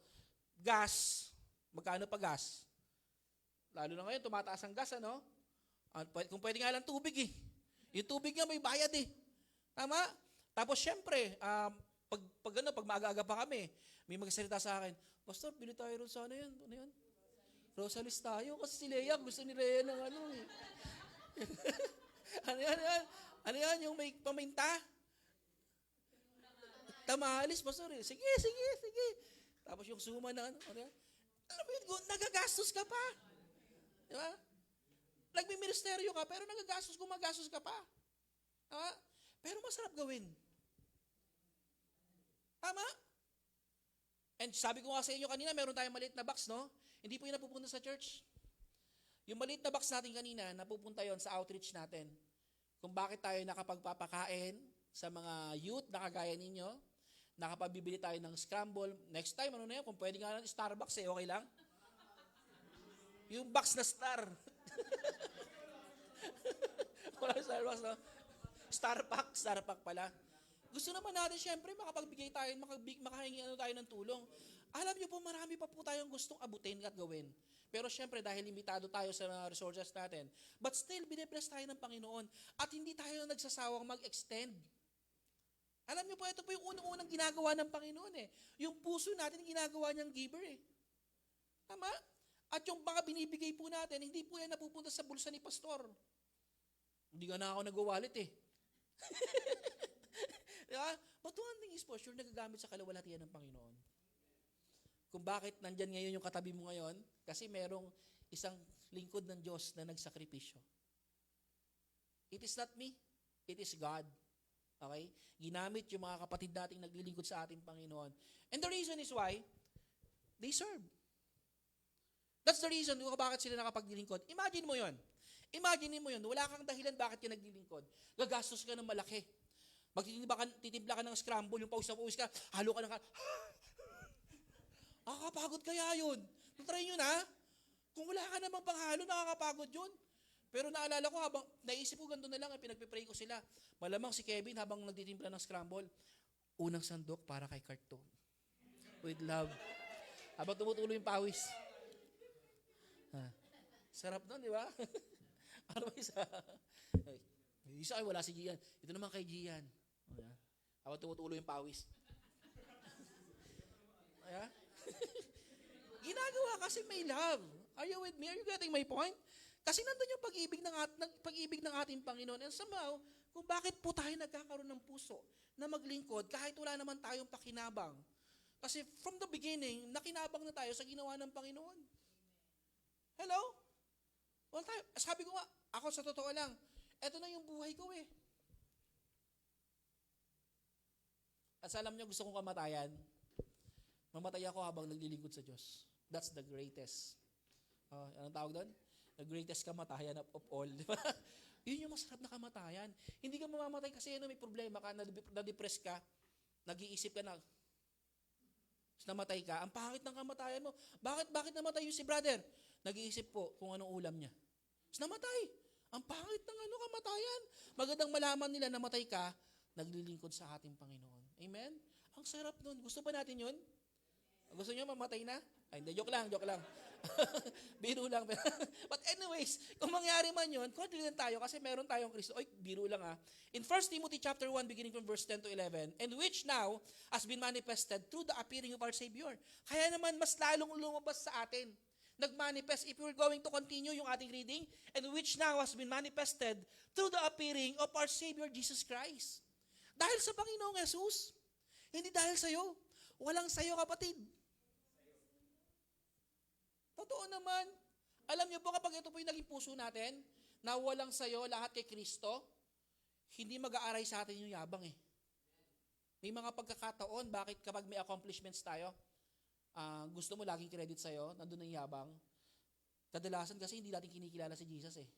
Gas. Magkano pa gas? Lalo na ngayon, tumataas ang gas, ano? Kung pwede nga lang tubig eh. Yung tubig nga may bayad eh. Tama? Tapos syempre, pag maaga-aga pa kami, may magsalita sa akin, Pastor, bili tayo rin sa ano yun? Rosalis tayo kasi si Lea, gusto ni Lea ng eh. Ano yan? Yung may paminta? Tamales, Pastor eh. Sige. Tapos yung suma na ano yan? Alam mo yun, nagagastos ka pa. Di ba? Nagmi-ministeryo ka, pero gumagastos ka pa. Diba? Pero masarap gawin. Tama? And sabi ko nga sa inyo kanina, meron tayong maliit na box, no? Hindi po yun napupunta sa church. Yung maliit na box natin kanina, napupunta yon sa outreach natin. Kung bakit tayo nakapagpapakain sa mga youth na kagaya ninyo, nakapabibili tayo ng scramble. Next time, ano na yun? Kung pwede nga ng Starbucks, okay lang? Yung box na star. Wala Starbucks, no? Starbucks pala. Gusto naman natin, syempre, makapagbigay tayo, makahingi tayo ng tulong. Alam niyo po, marami pa po tayong gustong abutin at gawin. Pero syempre, dahil limitado tayo sa mga resources natin, but still, binibless tayo ng Panginoon at hindi tayo nagsasawang mag-extend. Alam niyo po, ito po yung unang-unang ginagawa ng Panginoon eh. Yung puso natin, ginagawa niyang giver eh. Tama? At yung mga binibigay po natin, hindi po yan napupunta sa bulsa ni pastor. Hindi ka na ako nag-wallet eh. Diba? But one thing is for sure, nagagamit sa kalawalhatian ng Panginoon. Kung bakit nandyan ngayon yung katabi mo ngayon, kasi merong isang lingkod ng Diyos na nagsakripisyo. It is not me, it is God. Okay? Ginamit yung mga kapatid nating naglilingkod sa ating Panginoon. And the reason is why, they serve. That's the reason kung bakit sila nakapaglilingkod. Imagine mo yun, wala kang dahilan bakit ka naglilingkod. Gagastos ka ng malaki. Magtitimpla ka ng scramble, yung pawis na pawis ka, halo ka ng nakakapagod kaya yun. Try nyo na. Kung wala ka namang panghalo, nakakapagod yun. Pero naalala ko, habang naisip ko, ganito na lang, pinagpipray ko sila. Malamang si Kevin, habang nagtitimpla ng scramble, unang sandok para kay Carto. With love. Habang tumutuloy yung pawis. Sarap nun, di ba? Ano ba isa? Isa ay wala si Gian. Ito naman kay Gian. Habang tumutuloy yung pawis. Ginagawa kasi may love. Are you with me? Are you getting my point? Kasi nandun yung pag-ibig ng ating Panginoon. And somehow, kung bakit po tayo nagkakaroon ng puso na maglingkod kahit wala naman tayong pakinabang. Kasi from the beginning, nakinabang na tayo sa ginawa ng Panginoon. Hello? Well, sabi ko nga, ako sa totoo lang, eto na yung buhay ko eh. At alam niyo, gusto kong kamatayan. Mamatay ako habang naglilingkod sa Diyos. That's the greatest. Anong tawag doon? The greatest kamatayan of all. Di ba? Yun yung masarap na kamatayan. Hindi ka mamamatay kasi may problema ka, na-depress ka, nag-iisip ka na, namatay ka. Ang pangit ng kamatayan mo. Bakit namatay yung si brother? Nag-iisip po kung anong ulam niya. Namatay. Ang pangit ng kamatayan. Magandang malaman nila namatay ka, naglilingkod sa ating Panginoon. Amen? Ang sarap nun. Gusto ba natin yun? Gusto niyo mamatay na? Ay, hindi. Joke lang. Biro lang. But anyways, kung mangyari man yun, confident tayo kasi meron tayong Kristo. Oy, biro lang In 1 Timothy chapter 1, beginning from verse 10 to 11, and which now has been manifested through the appearing of our Savior. Kaya naman, mas lalong lumabas sa atin. Nag-manifest, if we're going to continue yung ating reading, and which now has been manifested through the appearing of our Savior Jesus Christ. Dahil sa Panginoong Jesus, hindi dahil sa'yo. Walang sa'yo, kapatid. Totoo naman. Alam niyo po, kapag ito po yung naging puso natin, na walang sa'yo, lahat kay Kristo, hindi mag-aaray sa atin yung yabang eh. May mga pagkakataon, bakit kapag may accomplishments tayo, gusto mo laging credit sa'yo, nandun ang yabang. Kadalasan kasi hindi natin kinikilala si Jesus eh.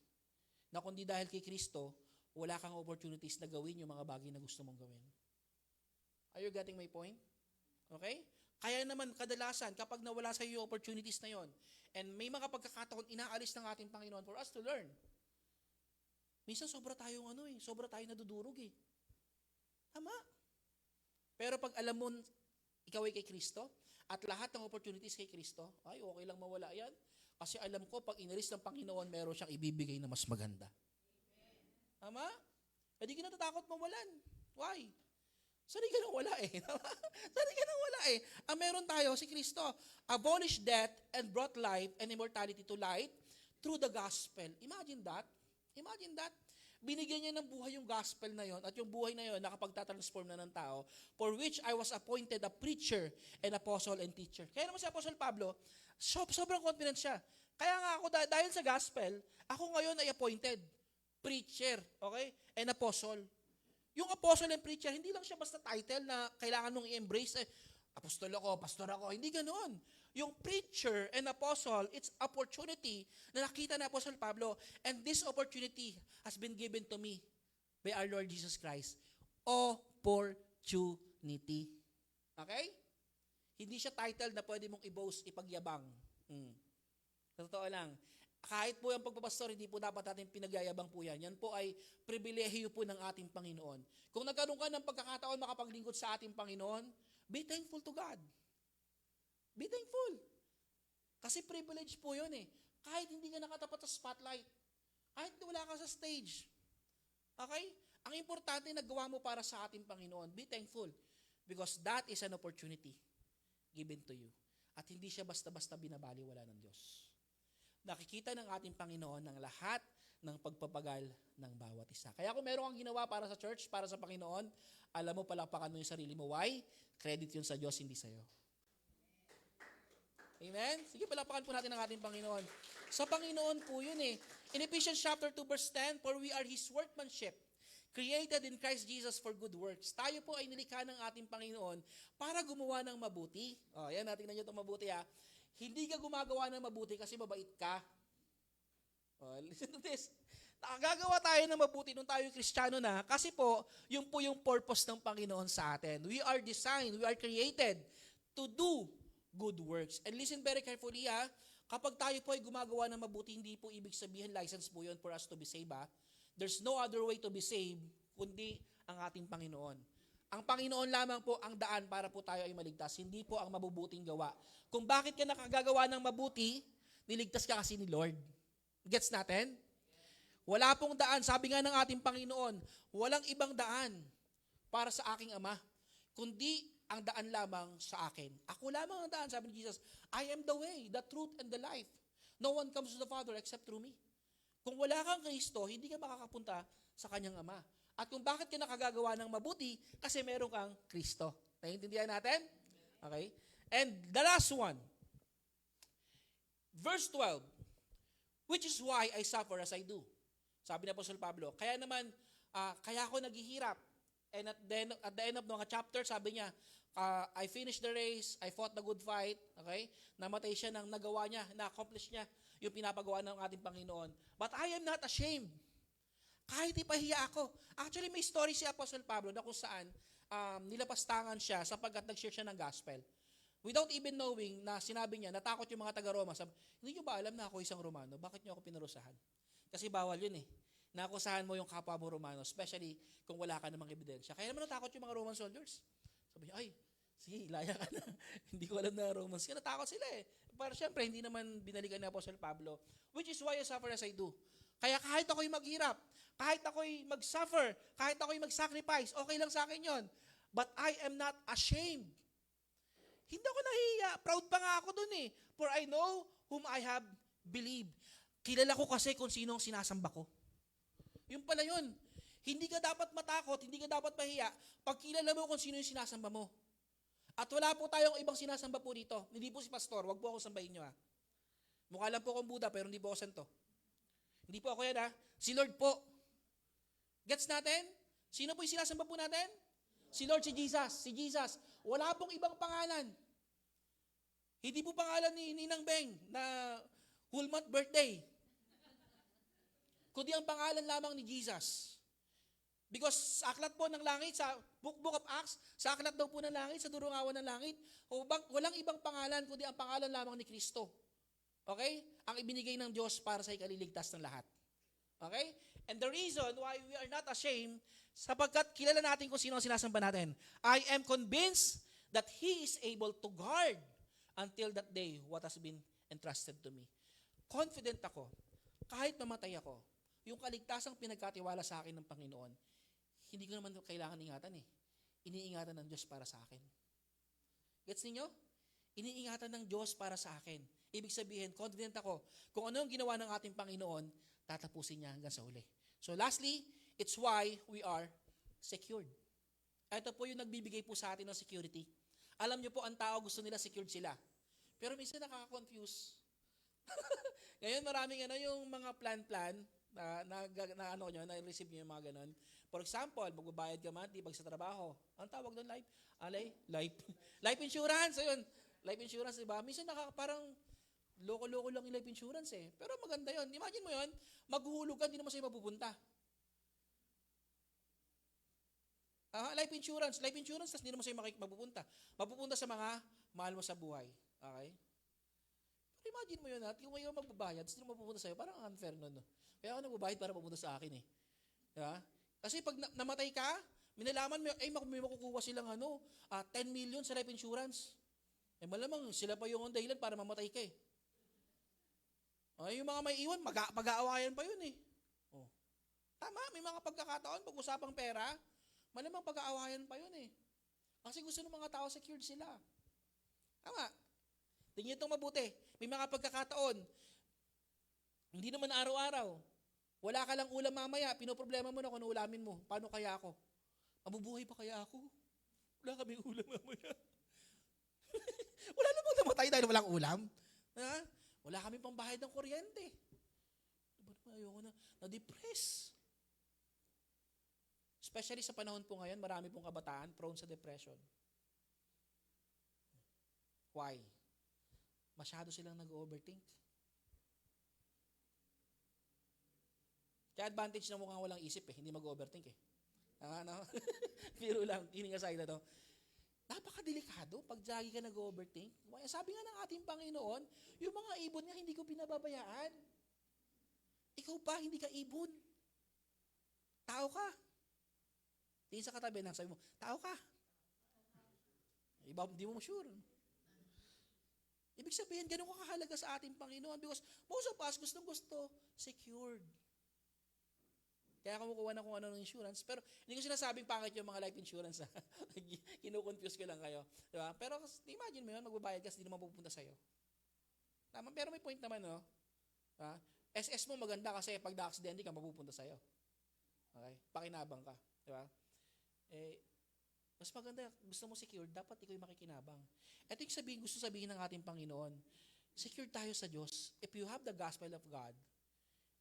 Na kundi dahil kay Kristo, wala kang opportunities na gawin yung mga bagay na gusto mong gawin. Are you getting my point? Okay? Kaya naman kadalasan, kapag nawala sa iyo yung opportunities na yon, and may mga pagkakataon inaalis ng ating Panginoon for us to learn. Minsan sobra tayong sobra tayong nadudurog eh. Tama. Pero pag alam mo, ikaw ay kay Kristo, at lahat ng opportunities kay Kristo, ay okay lang mawala yan. Kasi alam ko, pag inalis ng Panginoon, meron siyang ibibigay na mas maganda. Tama? Hindi ka natatakot mawalan. Why? Sanay ka nang wala eh. Sanay ka nang wala eh. Ang meron tayo, si Kristo, abolished death and brought life and immortality to light through the gospel. Imagine that. Imagine that. Binigyan niya ng buhay yung gospel na yon, at yung buhay na yon nakapagtatransform na ng tao, for which I was appointed a preacher and apostle and teacher. Kaya naman si Apostle Pablo, sobrang confident siya. Kaya nga ako, dahil sa gospel, ako ngayon ay appointed preacher, okay? And apostle. Yung apostle and preacher, hindi lang siya basta title na kailangan mong i-embrace. Apostol ako, pastor ako. Hindi ganoon. Yung preacher and apostle, it's opportunity na nakita na Apostle Pablo. And this opportunity has been given to me by our Lord Jesus Christ. Opportunity. Okay? Hindi siya title na pwede mong i-boast, ipagyabang. Totoo lang. Kahit po yung pagpapastor, hindi po dapat natin pinagyayabang po yan. Yan po ay pribilehiyo po ng ating Panginoon. Kung nagkaroon ka ng pagkakataon makapaglingkod sa ating Panginoon, be thankful to God. Be thankful. Kasi privilege po yun eh. Kahit hindi ka nakatapat sa spotlight, kahit wala ka sa stage. Okay? Ang importante nagawa mo para sa ating Panginoon, be thankful. Because that is an opportunity given to you. At hindi siya basta-basta binabaliwala ng Diyos. Nakikita ng ating Panginoon ng lahat ng pagpapagal ng bawat isa. Kaya kung meron kang ginawa para sa church, para sa Panginoon, alam mo, palakpakan mo yung sarili mo. Why? Credit yun sa Diyos, hindi sa'yo. Amen? Sige, palakpakan po natin ang ating Panginoon. Sa Panginoon po yun eh. In Ephesians chapter 2 verse 10, for we are His workmanship, created in Christ Jesus for good works. Tayo po ay nilikha ng ating Panginoon para gumawa ng mabuti. Yan, tingnan nyo itong mabuti ha. Hindi ka gumagawa ng mabuti kasi mabait ka. Listen to this. Nakagagawa tayo ng mabuti nung tayo Kristiyano na kasi po yung purpose ng Panginoon sa atin. We are designed, we are created to do good works. And listen very carefully ha. Kapag tayo po ay gumagawa ng mabuti, hindi po ibig sabihin license po yun for us to be saved ha. There's no other way to be saved kundi ang ating Panginoon. Ang Panginoon lamang po ang daan para po tayo ay maligtas, hindi po ang mabubuting gawa. Kung bakit ka nakagagawa ng mabuti, niligtas ka kasi ni Lord. Gets natin? Wala pong daan. Sabi nga ng ating Panginoon, walang ibang daan para sa aking Ama, kundi ang daan lamang sa akin. Ako lamang ang daan, sabi ni Jesus, I am the way, the truth, and the life. No one comes to the Father except through me. Kung wala kang Kristo, hindi ka makakapunta sa kanyang Ama. At kung bakit ka nakagagawa ng mabuti, kasi meron kang Kristo. Naiintindihan natin? Okay? And the last one, verse 12, which is why I suffer as I do. Sabi ni Apostol Pablo, kaya naman, kaya ako naghihirap. And at the end of the chapter, sabi niya, I finished the race, I fought the good fight, okay? Namatay siya ng nagawa niya, na-accomplish niya yung pinapagawa ng ating Panginoon. But I am not ashamed. Kahit ipahiya ako. Actually, may story si Apostle Pablo na kung saan nilapastangan siya sapagkat nag-share siya ng gospel. Without even knowing na sinabi niya, natakot yung mga taga-Roma. Sabi, hindi niyo ba alam na ako isang Romano? Bakit niyo ako pinarusahan? Kasi bawal yun eh. Nakusahan mo yung kapwa mo Romano, especially kung wala ka namang ebidensya. Kaya naman natakot yung mga Roman soldiers. Sabi niya, ay, sige, laya ka na. Hindi ko alam na Romans. Kaya natakot sila eh. Pero syempre, hindi naman binalikan ni Apostle Pablo. Which is why I suffer as I do. Kaya kahit ako'y maghirap, kahit ako'y mag-suffer, kahit ako'y mag-sacrifice, okay lang sa akin yon. But I am not ashamed. Hindi ako nahihiya. Proud pa nga ako dun eh. For I know whom I have believed. Kilala ko kasi kung sino ang sinasamba ko. Yung pala yun. Hindi ka dapat matakot, hindi ka dapat mahiya pag kilala mo kung sino yung sinasamba mo. At wala po tayong ibang sinasamba po dito. Hindi po si pastor, wag po ako sambahin nyo ha. Mukha lang po akong Buddha pero hindi po ako santo. Hindi po ako yan ha. Si Lord po. Gets natin? Sino po yung sinasamba po natin? Si Lord, si Jesus. Si Jesus. Wala pong ibang pangalan. Hindi po pangalan ni Ninang Beng na whole month birthday. Kundi ang pangalan lamang ni Jesus. Because sa aklat po ng langit, sa Book of Acts, sa aklat daw po ng langit, sa durungawan ng langit, walang ibang pangalan kundi ang pangalan lamang ni Kristo. Okay? Ang ibinigay ng Diyos para sa ikaliligtas ng lahat. Okay? And the reason why we are not ashamed, sapagkat kilala natin kung sino ang sinasamba natin. I am convinced that He is able to guard until that day what has been entrusted to me. Confident ako, kahit mamatay ako, yung kaligtasang pinagkatiwala sa akin ng Panginoon, hindi ko naman kailangan ingatan eh. Iniingatan ng Diyos para sa akin. Gets ninyo? Iniingatan ng Diyos para sa akin. Ibig sabihin, confident ako, kung ano yung ginawa ng ating Panginoon, tatapusin niya hanggang sa uli. So lastly, it's why we are secured. Ito po yung nagbibigay po sa atin ng security. Alam niyo po, ang tao gusto nila secured sila. Pero minsan nakaka-confuse. Ngayon maraming yung mga plan na-receive niyo yung mga ganon. For example, magbabayad ka monthly pag sa trabaho. Ang tawag doon, life insurance. Ayun, life insurance, diba? Minsan parang loko-loko lang yung life insurance eh. Pero maganda yon. Imagine mo yon, maghuhulog ka, hindi naman sa'yo mapupunta. Life insurance, tas hindi naman sa'yo mapupunta. Mapupunta sa mga mahal mo sa buhay. Okay? Pero imagine mo yun, at kung ikaw magbabayad, tas hindi naman mapupunta sa'yo, parang unfair nun. No? Kaya ako nagbabayad para mapupunta sa akin eh. Diba? Kasi pag namatay ka, minalaman mo, may makukuha silang 10 million sa life insurance. Malamang sila pa yung dahilan para mamatay ka eh. Yung mga may iwan, mag-aawayan pa yun eh. Tama, may mga pagkakataon, pag-usapang pera, malamang pag-aawayan pa yun eh. Kasi gusto ng mga tao secured sila. Tama. Tingnan itong mabuti. May mga pagkakataon, hindi naman araw-araw. Wala ka lang ulam mamaya, pinoproblema mo na kung ano ulamin mo. Paano kaya ako? Mabubuhay pa kaya ako? Wala kaming ulam mamaya. Wala namang namatay dahil walang ulam. Wala kaming pambayad ng kuryente. Diba naman ayoko na-depress. Especially sa panahon po ngayon, marami pong kabataan prone sa depression. Why? Masyado silang nag-overthink. Kaya advantage na mukhang walang isip hindi mag-overthink eh. Pero lang, kidding aside na to. Napakadelikado pag lagi ka nag-overthink. Sabi nga ng ating Panginoon, yung mga ibon niya hindi ko pinababayaan. Ikaw pa, hindi ka ibon. Tao ka. Tingin sa katabi na, sabi mo, tao ka. Iba, hindi mo sure. Ibig sabihin, ganun ka kahalaga sa ating Panginoon because most of us gustong-gusto secured. Kaya kumukuha na kung ano ng insurance. Pero hindi ko sinasabing pangit yung mga life insurance. Kinu-confuse ko lang kayo. Diba? Pero imagine mo yun, magbabayad kasi hindi naman pupunta sa'yo. Tama, pero may point naman, no? Ha? SS mo maganda kasi pag na-accidente ka, mapupunta sa'yo. Okay? Pakinabang ka. Di ba? Mas maganda, gusto mo secure, dapat ikaw yung makikinabang. Ito yung gusto sabihin ng ating Panginoon. Secure tayo sa Diyos. If you have the gospel of God,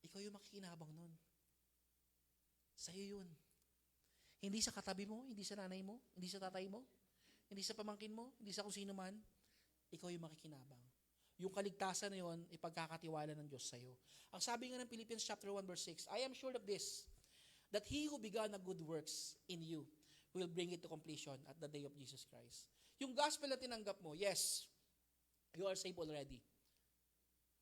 ikaw yung makikinabang nun. Sa'yo yun. Hindi sa katabi mo, hindi sa nanay mo, hindi sa tatay mo, hindi sa pamangkin mo, hindi sa kung sino man, ikaw yung makikinabang. Yung kaligtasan na yun, ipagkakatiwala ng Diyos sa'yo. Ang sabi nga ng Philippians chapter 1 verse 6, I am sure of this, that He who began a good works in you will bring it to completion at the day of Jesus Christ. Yung gospel na tinanggap mo, yes, you are saved already.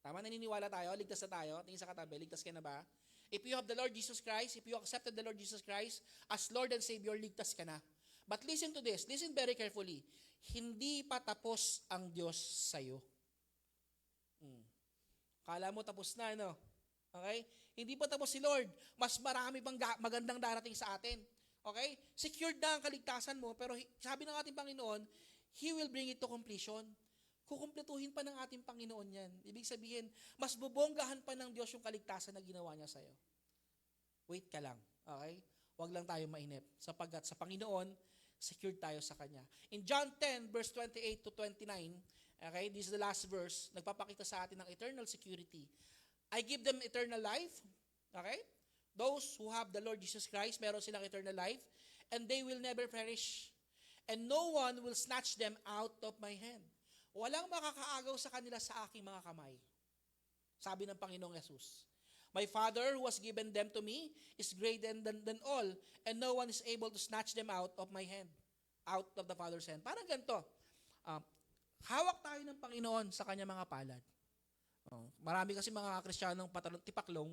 Tama, naniniwala tayo, ligtas na tayo, tingin sa katabi, ligtas ka na ba? If you have the Lord Jesus Christ, if you accepted the Lord Jesus Christ as Lord and Savior, ligtas ka na. But listen to this, listen very carefully. Hindi pa tapos ang Diyos sa'yo. Kala mo tapos na, no? Okay? Hindi pa tapos si Lord. Mas marami pang magandang darating sa atin. Okay? Secured na ang kaligtasan mo, pero sabi ng ating Panginoon, He will bring it to completion. Kukumpletuhin pa ng ating Panginoon yan. Ibig sabihin, mas bubonggahan pa ng Diyos yung kaligtasan na ginawa niya sa'yo. Wait ka lang. Okay? Huwag lang tayo mainip. Sapagkat sa Panginoon, secured tayo sa Kanya. In John 10, verse 28 to 29, okay, this is the last verse, nagpapakita sa atin ng eternal security. I give them eternal life. Okay? Those who have the Lord Jesus Christ, meron silang eternal life, and they will never perish. And no one will snatch them out of my hand. Walang makakaagaw sa kanila sa aking mga kamay. Sabi ng Panginoong Yesus. My Father who has given them to me is greater than all, and no one is able to snatch them out of my hand, out of the Father's hand. Parang ganito. Hawak tayo ng Panginoon sa kanya mga palad. Marami kasi mga Kristiyanong tipaklong,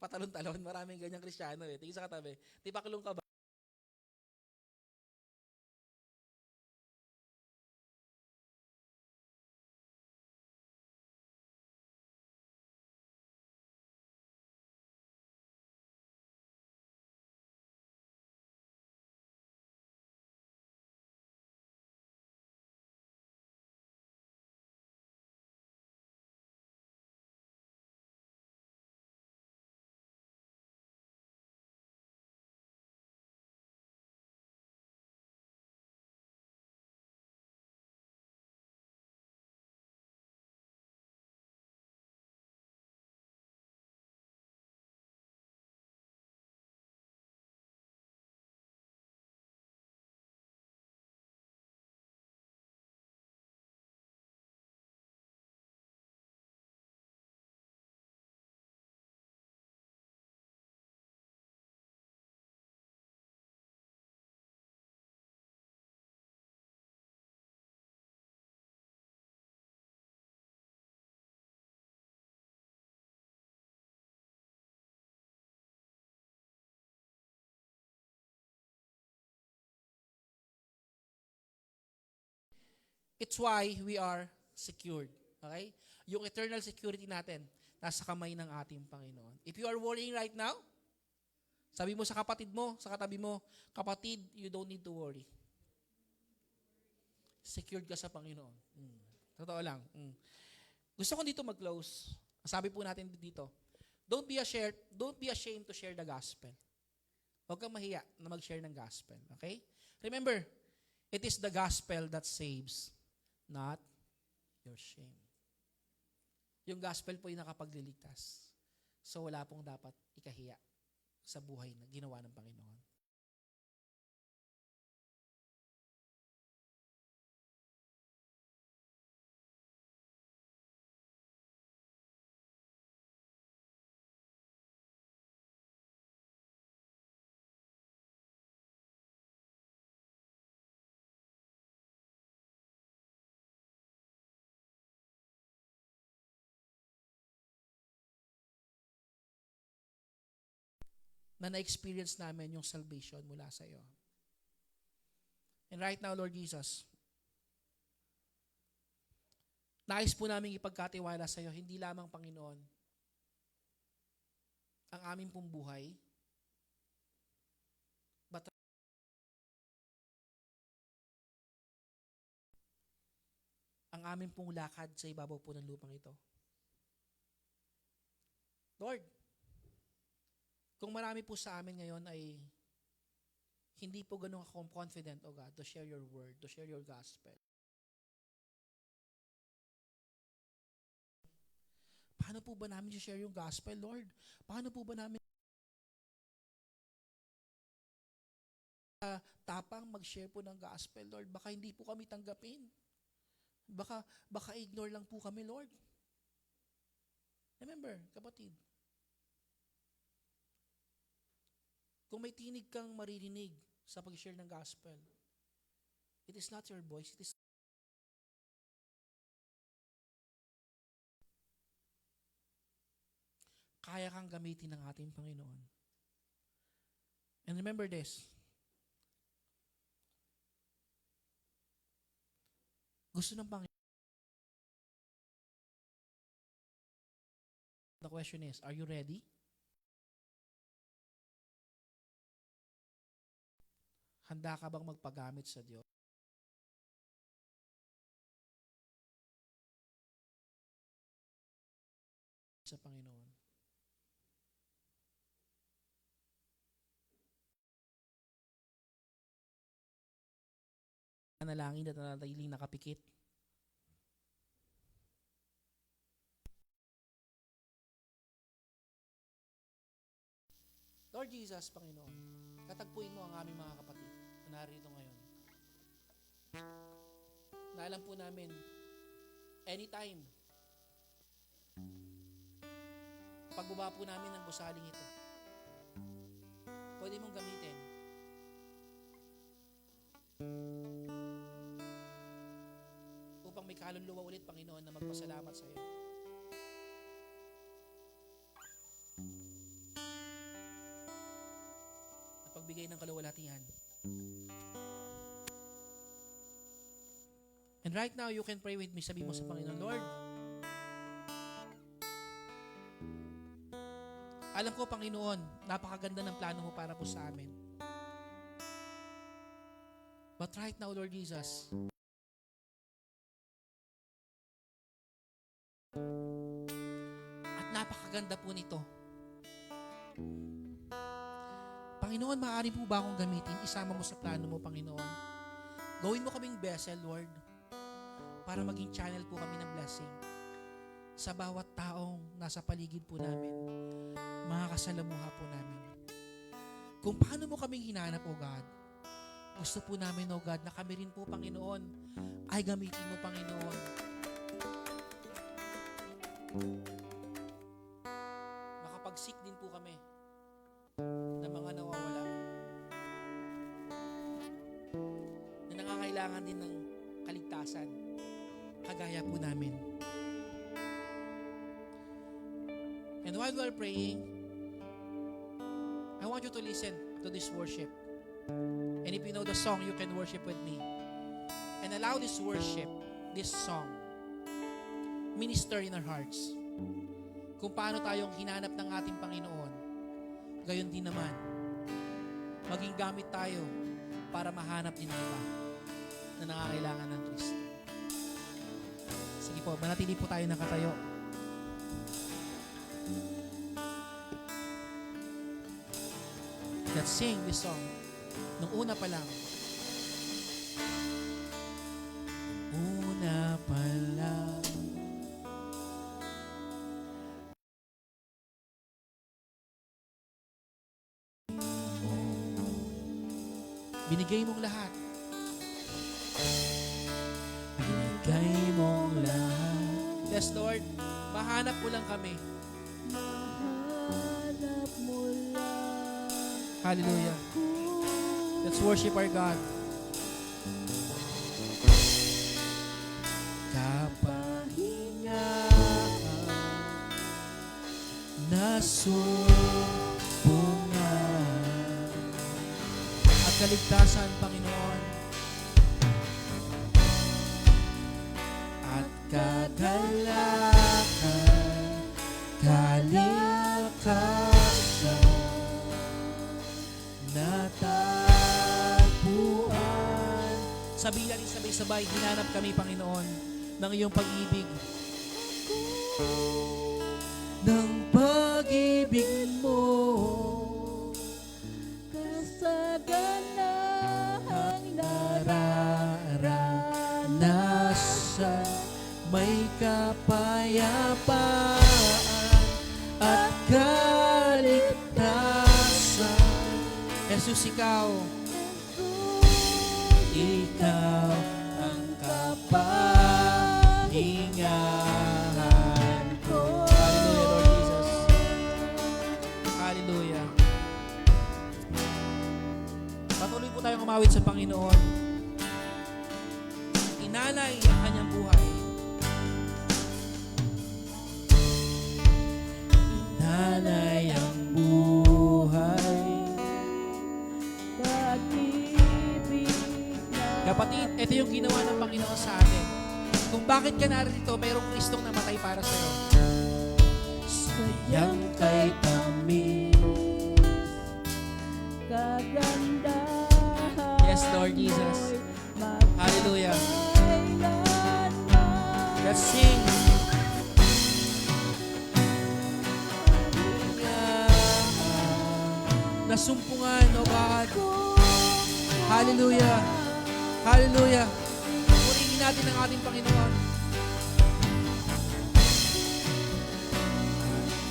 patalon-talon, maraming ganyang Kristiyano eh. Tingin sa katabi, tipaklong ka ba? It's why we are secured. Okay? Yung eternal security natin, nasa kamay ng ating Panginoon. If you are worrying right now, sabi mo sa kapatid mo, sa katabi mo, kapatid, you don't need to worry. Secured ka sa Panginoon. Totoo lang. Gusto ko dito mag-close. Sabi po natin dito, don't be ashamed to share the gospel. Huwag kang mahiya na mag-share ng gospel. Okay? Remember, it is the gospel that saves, not your shame. Yung gospel po yung nakapagliligtas. So wala pong dapat ikahiya sa buhay na ginawa ng Panginoon. Na na-experience namin yung salvation mula sa iyo. And right now, Lord Jesus, nais po namin ipagkatiwala sa iyo, hindi lamang Panginoon, ang aming pong buhay, but ang aming pong lakad sa ibabaw po ng lupang ito. Lord, kung marami po sa amin ngayon ay hindi po ganun ako confident, O God, to share your word, to share your gospel. Paano po ba namin share yung gospel, Lord? Paano po ba namin tapang mag-share po ng gospel, Lord? Baka hindi po kami tanggapin. Baka ignore lang po kami, Lord. Remember, kapatid, kung may tinig kang maririnig sa pag-share ng gospel, it is not your voice, it is kaya kang gamitin ng ating Panginoon. And remember this, gusto ng Panginoon. The question is, are you ready? Handa ka bang magpagamit sa Diyos? Sa Panginoon. Nanalangin at nanatiling nakapikit. Lord Jesus, Panginoon, katagpuin mo ang aming mga kapatid na narito ngayon. Na alam po namin, anytime, pagbaba po namin ng gusaling ito, pwede mong gamitin upang may kaluluwa ulit, Panginoon, na magpasalamat sa iyo. At pagbigay ng kaluwalhatian. And right now, you can pray with me. Sabi mo sa Panginoon, Lord, alam ko, Panginoon, napakaganda ng plano mo para po sa amin. But right now, Lord Jesus, at napakaganda po nito. Panginoon, maaari po ba akong gamitin? Isama mo sa plano mo, Panginoon. Gawin mo kaming vessel, Lord, para maging channel po kami ng blessing sa bawat taong nasa paligid po namin, mga kasalamuha po namin. Kung paano mo kaming hinanap, O God, gusto po namin, O God, na kami rin po, Panginoon, ay gamitin mo, Panginoon. Makapag-seek din po kami ng mga nawawala, na nangangailangan din ng kaligtasan, kagaya po namin. And while we are praying, I want you to listen to this worship. And if you know the song, you can worship with me. And allow this worship, this song, minister in our hearts. Kung paano tayong hinanap ng ating Panginoon, gayon din naman, maging gamit tayo para mahanap din ng iba na nangangailangan ng Kristo. Sige po, manatili po tayo nakatayo. Let's sing this song. Nung una pa lang. Una pa lang. Binigay mong lahat. Binigay mong lahat. Yes, Lord. Mahanap mo lang kami. Mahanap mo lang. Hallelujah. Let's worship our God. Kapahingahan na sumpungan at kaligtasan, Panginoon, at kagalakan, kalikasan natagpuan. Sabi natin sabay-sabay, hinanap kami, Panginoon, ng iyong pag-ibig. Ng pag-ibig kapayapaan at kaligtasan. Jesus, ikaw ang kapahingahan ko. Hallelujah, Lord Jesus. Hallelujah. Patuloy po tayong umawit sa Panginoon. Inalay ang kanyang buhay. Inalay ang buhay. Kapatid, ito yung ginawa ng Panginoon sa atin. Kung bakit ka narito, mayroong Kristong namatay para sa iyo. Sayang kay tamis, kagandahan. Yes, Lord Jesus. Hallelujah. Let's sing. Nasumpungan, O God. Hallelujah. Hallelujah. Purihin natin ang ating Panginoon.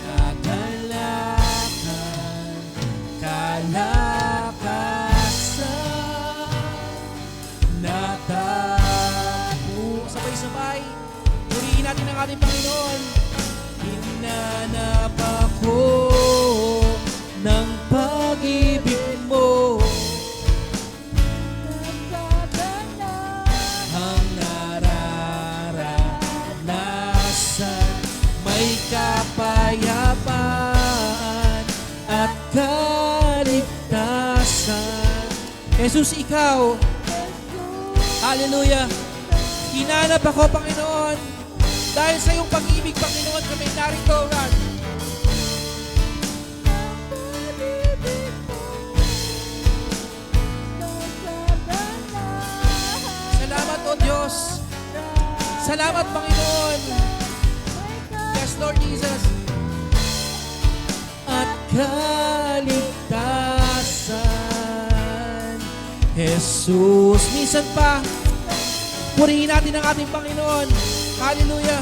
Kagalakan, kalakasan, natapo. Sabay-sabay. Purihin natin ang ating Panginoon. Hinanap ako ng pag-ibig mo. Ang nararanasan, may kapayapaan at kaligtasan. Jesus, ikaw. Hallelujah. Hinanap ako, Panginoon. Dahil sa iyong pag-ibig, Panginoon, kami narito, God. Salamat, O Diyos. Salamat, Panginoon. Yes, Lord Jesus. At kaligtasan, Jesus. Minsan pa, purihin natin ang ating Panginoon. Hallelujah.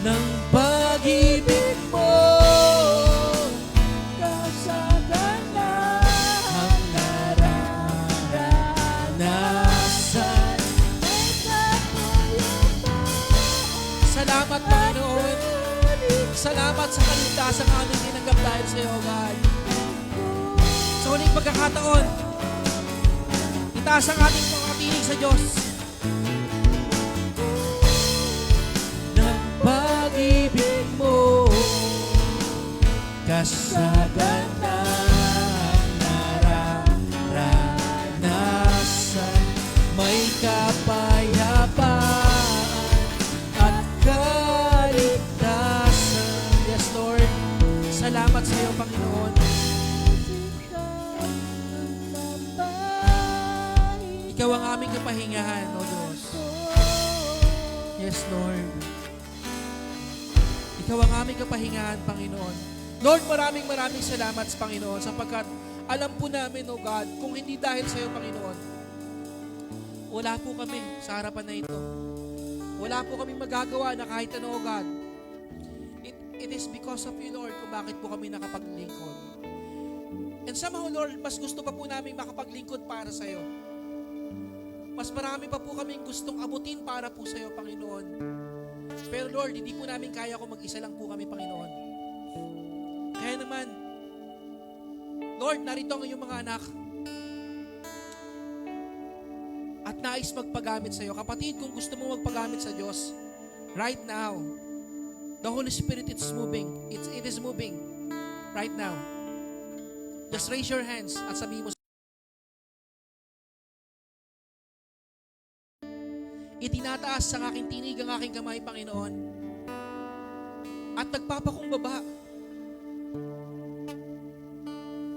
Ng pag-ibig mo, ang nararanasan. Salamat, Panginoon. Salamat sa kaligtasan na aming tinanggap dahil sa iyo, God. Sa huling pagkakataon, itaas ang ating pangatinig sa Diyos. Ng pag-ibig mo, kasaganang nararanasan, may kapayapaan at kaligtasan. Yes, Lord. Salamat sa iyo, Panginoon. Ikaw ang aming kapahingahan, O Diyos. Yes, Lord. Ikaw ang aming kapahingahan, Panginoon. Lord, maraming salamat sa Panginoon sapagkat alam po namin, O God, kung hindi dahil sa iyo, Panginoon, wala po kami sa harapan na ito. Wala po kami magagawa na kahit ano, O God. It is because of you, Lord, kung bakit po kami nakapaglingkod. And somehow, Lord, mas gusto pa po namin makapaglingkod para sa iyo. Mas marami pa po kaming gustong abutin para po sa iyo, Panginoon. Pero Lord, hindi po namin kaya kung mag-isa lang po kami, Panginoon. Kaya naman, Lord, narito ang iyong mga anak. At nais magpagamit sa iyo. Kapatid, kung gusto mo magpagamit sa Diyos, right now, the Holy Spirit is moving. It is moving right now. Just raise your hands at sabihin mo, itinataas sa aking tinig ang aking kamay, Panginoon, at nagpapakumbaba.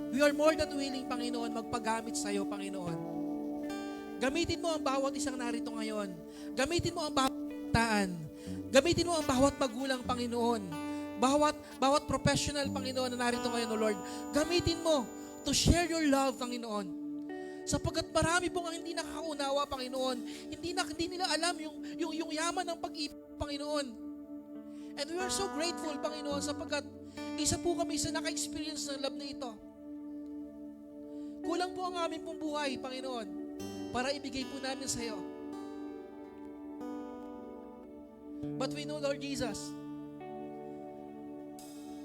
We are more than willing, Panginoon, magpagamit sa iyo, Panginoon. Gamitin mo ang bawat isang narito ngayon. Gamitin mo ang bawat taan. Gamitin mo ang bawat magulang, Panginoon. Bawat professional, Panginoon, na narito ngayon, O Lord. Gamitin mo to share your love, Panginoon. Sapagkat marami pong ang hindi nakakaunawa, Panginoon. Hindi nila alam yung yaman ng pag-ibig, Panginoon. And we are so grateful, Panginoon, sapagkat isa po kami sa naka-experience ng love na ito. Kulang po ang aming pong buhay, Panginoon, para ibigay po namin sa iyo. But we know, Lord Jesus,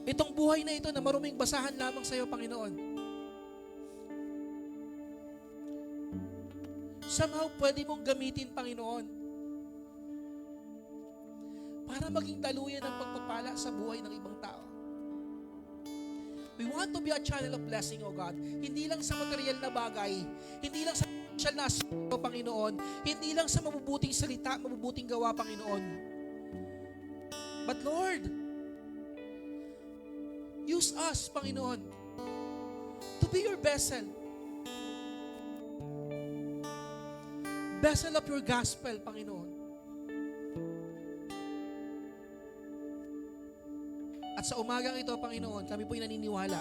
itong buhay na ito na maruming basahan lamang sa iyo, Panginoon, somehow pwede mong gamitin, Panginoon, para maging daluyan ng pagpapala sa buhay ng ibang tao. We want to be a channel of blessing, O God. Hindi lang sa material na bagay, hindi lang sa financial na aspect, Panginoon, hindi lang sa mabubuting salita, mabubuting gawa, Panginoon. But Lord, use us, Panginoon, to be your vessel. Vessel of your gospel, Panginoon. At sa umagang ito, Panginoon, kami po'y naniniwala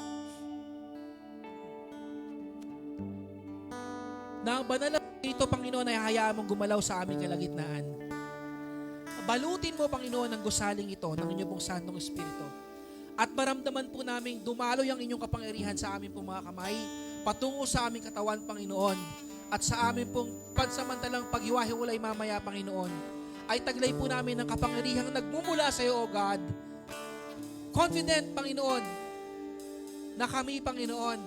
na ang banal na ito, Panginoon, ay hayaan mong gumalaw sa aming kalagitnaan. Balutin mo, Panginoon, ang gusaling ito ng inyong pong Santong Espiritu. At maramdaman po namin dumaloy ang inyong kapangyarihan sa aming pong mga kamay, patungo sa aming katawan, Panginoon. At sa amin pong pansamantalang paghiwa-hiwalay mamaya, Panginoon, ay taglay po namin ng kapangyarihang nagmumula sa iyo, O God. Confident, Panginoon, na kami, Panginoon,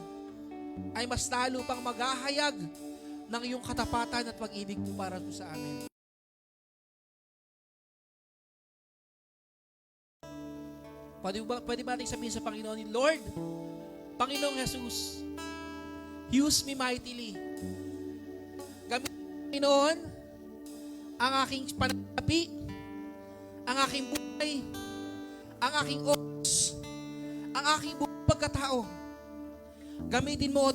ay mas lalo pang maghahayag ng iyong katapatan at pag-ibig po para po sa amin. Pwede ba natin sabihin sa Panginoon, Lord, Panginoong Jesus, use me mightily. Gamitin, Panginoon, ang aking pananapi, ang aking buhay, ang aking oras, ang aking buong pagkatao. Gamitin mo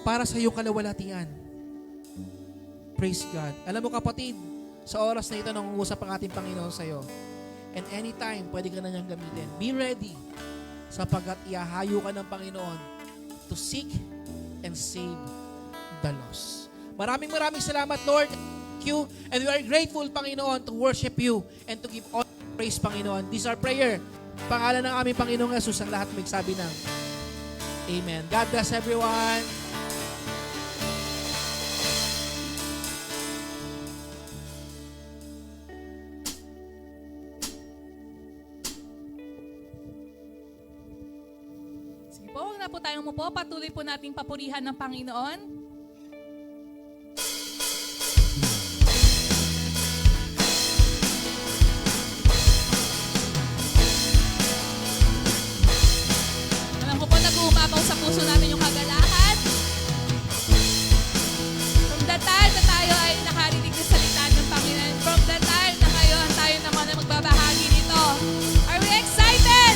para sa iyong kalawalatian. Praise God. Alam mo, kapatid, sa oras na ito nangungusap ang ating Panginoon sa iyo. And anytime, pwede ka na niyang gamitin. Be ready, sapagkat ihahayo ka ng Panginoon to seek and save the lost. Maraming salamat, Lord. Thank you. And we are grateful, Panginoon, to worship you and to give all praise, Panginoon. This is our prayer. Pangalan ng aming Panginoong Jesus, ang lahat magsabi ng Amen. God bless everyone. Sige po, huwag na po tayong umupo. Patuloy po nating papurihan ng Panginoon. Umapaw sa puso natin yung kagalahan. From the time na tayo ay nakarinig ng salita ng Panginoon, from the time na ngayon tayo naman ay magbabahagi nito. Are we excited?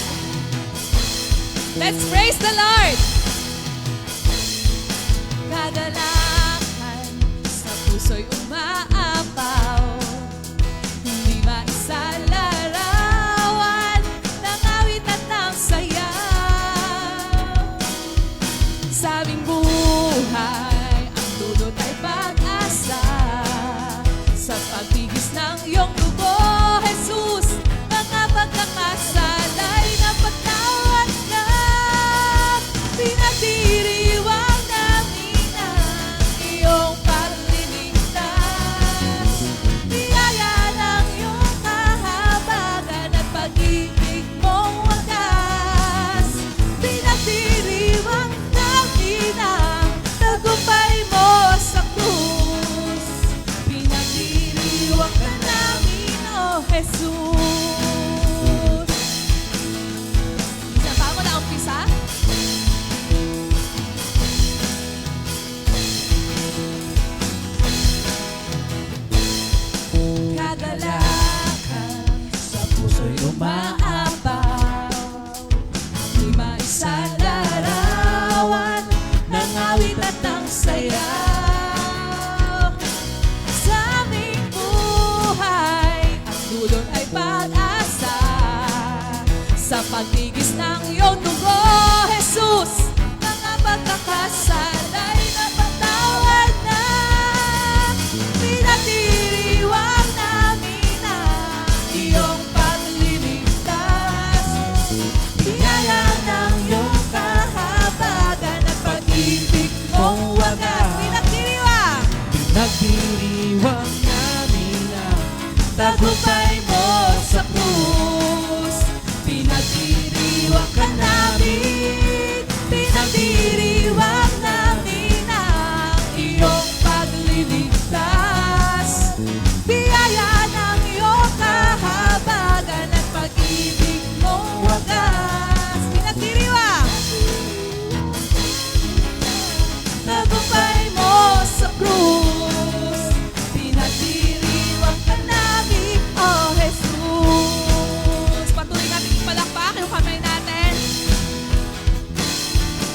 Let's praise the Lord! Kagalahan sa puso'y umaapaw, hindi maisalarawan ng awit at ng saya. Sa aming buhay, ang dulot ay pag-asa. Sa pagtigis ng iyong dugo, Jesus, mga pagkakasalay na pagtawad na. Pinagdiriwang namin ang iyong pagliligtas. Biyaya ng iyong kahabagan at pag-ibig mong wagas. Pinagdiriwang tagumpay mo sa krus, pinagdiriwang ka namin, O Jesus. Isa pa mo na umpisa? Kagalakan sa puso'y umaapaw, di maisalarawan ng awit at ng sayaw. Sa aming buhay, ang dulot ay pag-asa. Sa pagtigis ng iyong dugo, Jesus, mga pagkakasalay na Pinagdiriwang namin ang tagumpay mo sa krus. Pinagdiriwang ka namin, pinagdiriwang namin ang iyong pagliligtas. Biyaya ng iyong kahabagan at pag-ibig mong wagas. Pinagdiriwang, tagumpay mo sa krus. Pinagdiriwang ka namin, oh Jesus. Patuloy natin ipalakpak yung kamay natin.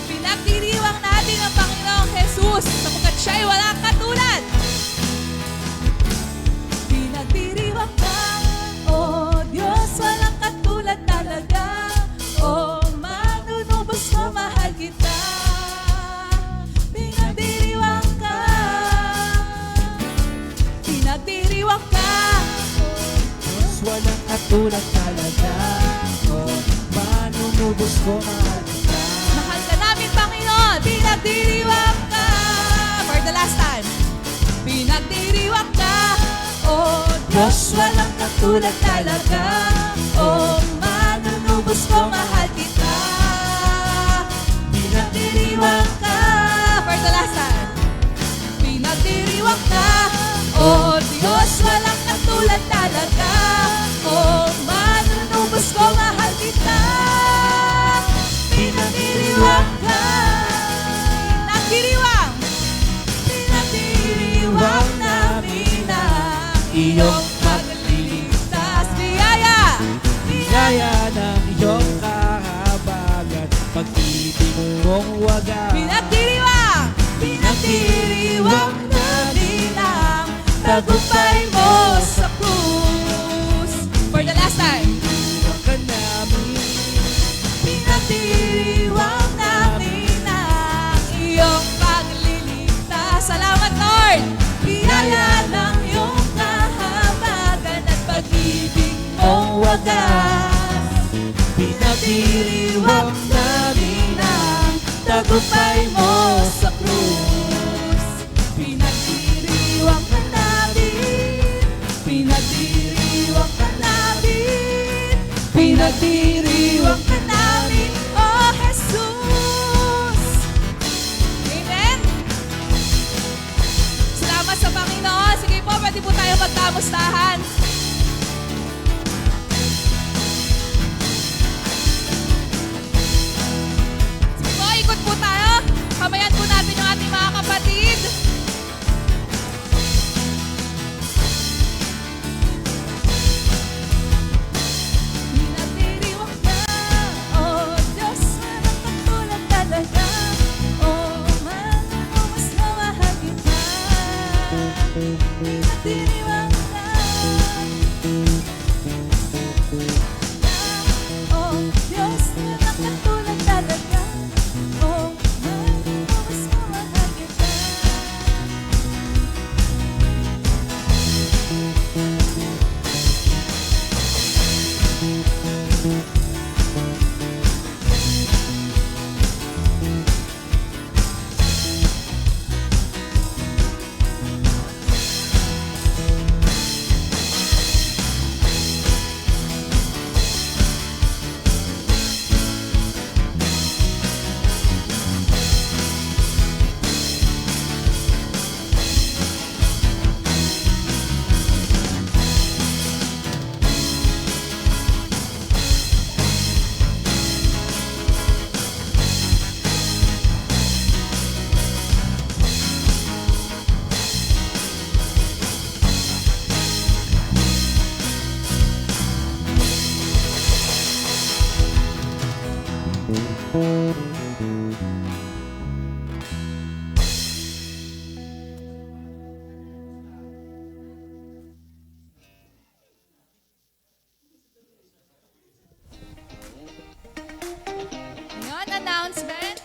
Pinagdiriwang natin ang Panginoong Jesus sapagkat siya'y walang katulad. Pinagdiriwang ka, oh Diyos, walang katulad talaga. Oh, manunubos ko, mahal kita. Pinagdiriwang ka, pinagdiriwang ka. Diyos, walang katulad talaga. Oh, manunubos ko, mahal kita. Mahal ka namin, Panginoon. Pinagdiriwang ka. For the last time. Pinagdiriwang ka. Oh, Diyos, walang katulad talaga. Oh, manunubos ko, mahal kita. Pinagdiriwang ka. For the last time. Pinagdiriwang ka. Oh, Diyos, walang katulad talaga. Oh, manunubos ko, mahal kita. Pinagdiriwang ka. Pinagdiriwang. Pinagdiriwang namin ang iyong pagliligtas. Biyaya. Biyaya ng iyong kahabagan, pag-ibig mong wagas. Pinagdiriwang. Pinagdiriwang namin ang tagumpay mo sa krus. For the last time. Pinagdiriwang ka namin. Pinagdiriwang namin ang iyong pagliligtas. Salamat, Lord! Biyaya ng iyong kahabagan at pag-ibig mong wagas. Pinagdiriwang namin ang tagumpay mo sa krus. Pinagdiriwang ka namin, pinagdiriwang ka namin, pinagdiriwang ka namin, oh Jesus! Amen? Salamat sa Panginoon. Sige po, pwede po tayo magkamustahan. Sige po, ikot po tayo. Kamayan po natin yung ating mga kapatid. Pinagdiriwang ka, oh Diyos, walang katulad talaga. Oh, manunubos na mahal kita. Pinagdiriwang ka. Oh, Diyos, walang katulad talaga. Oh, manunubos na mahal kita. Ngayon, announcement.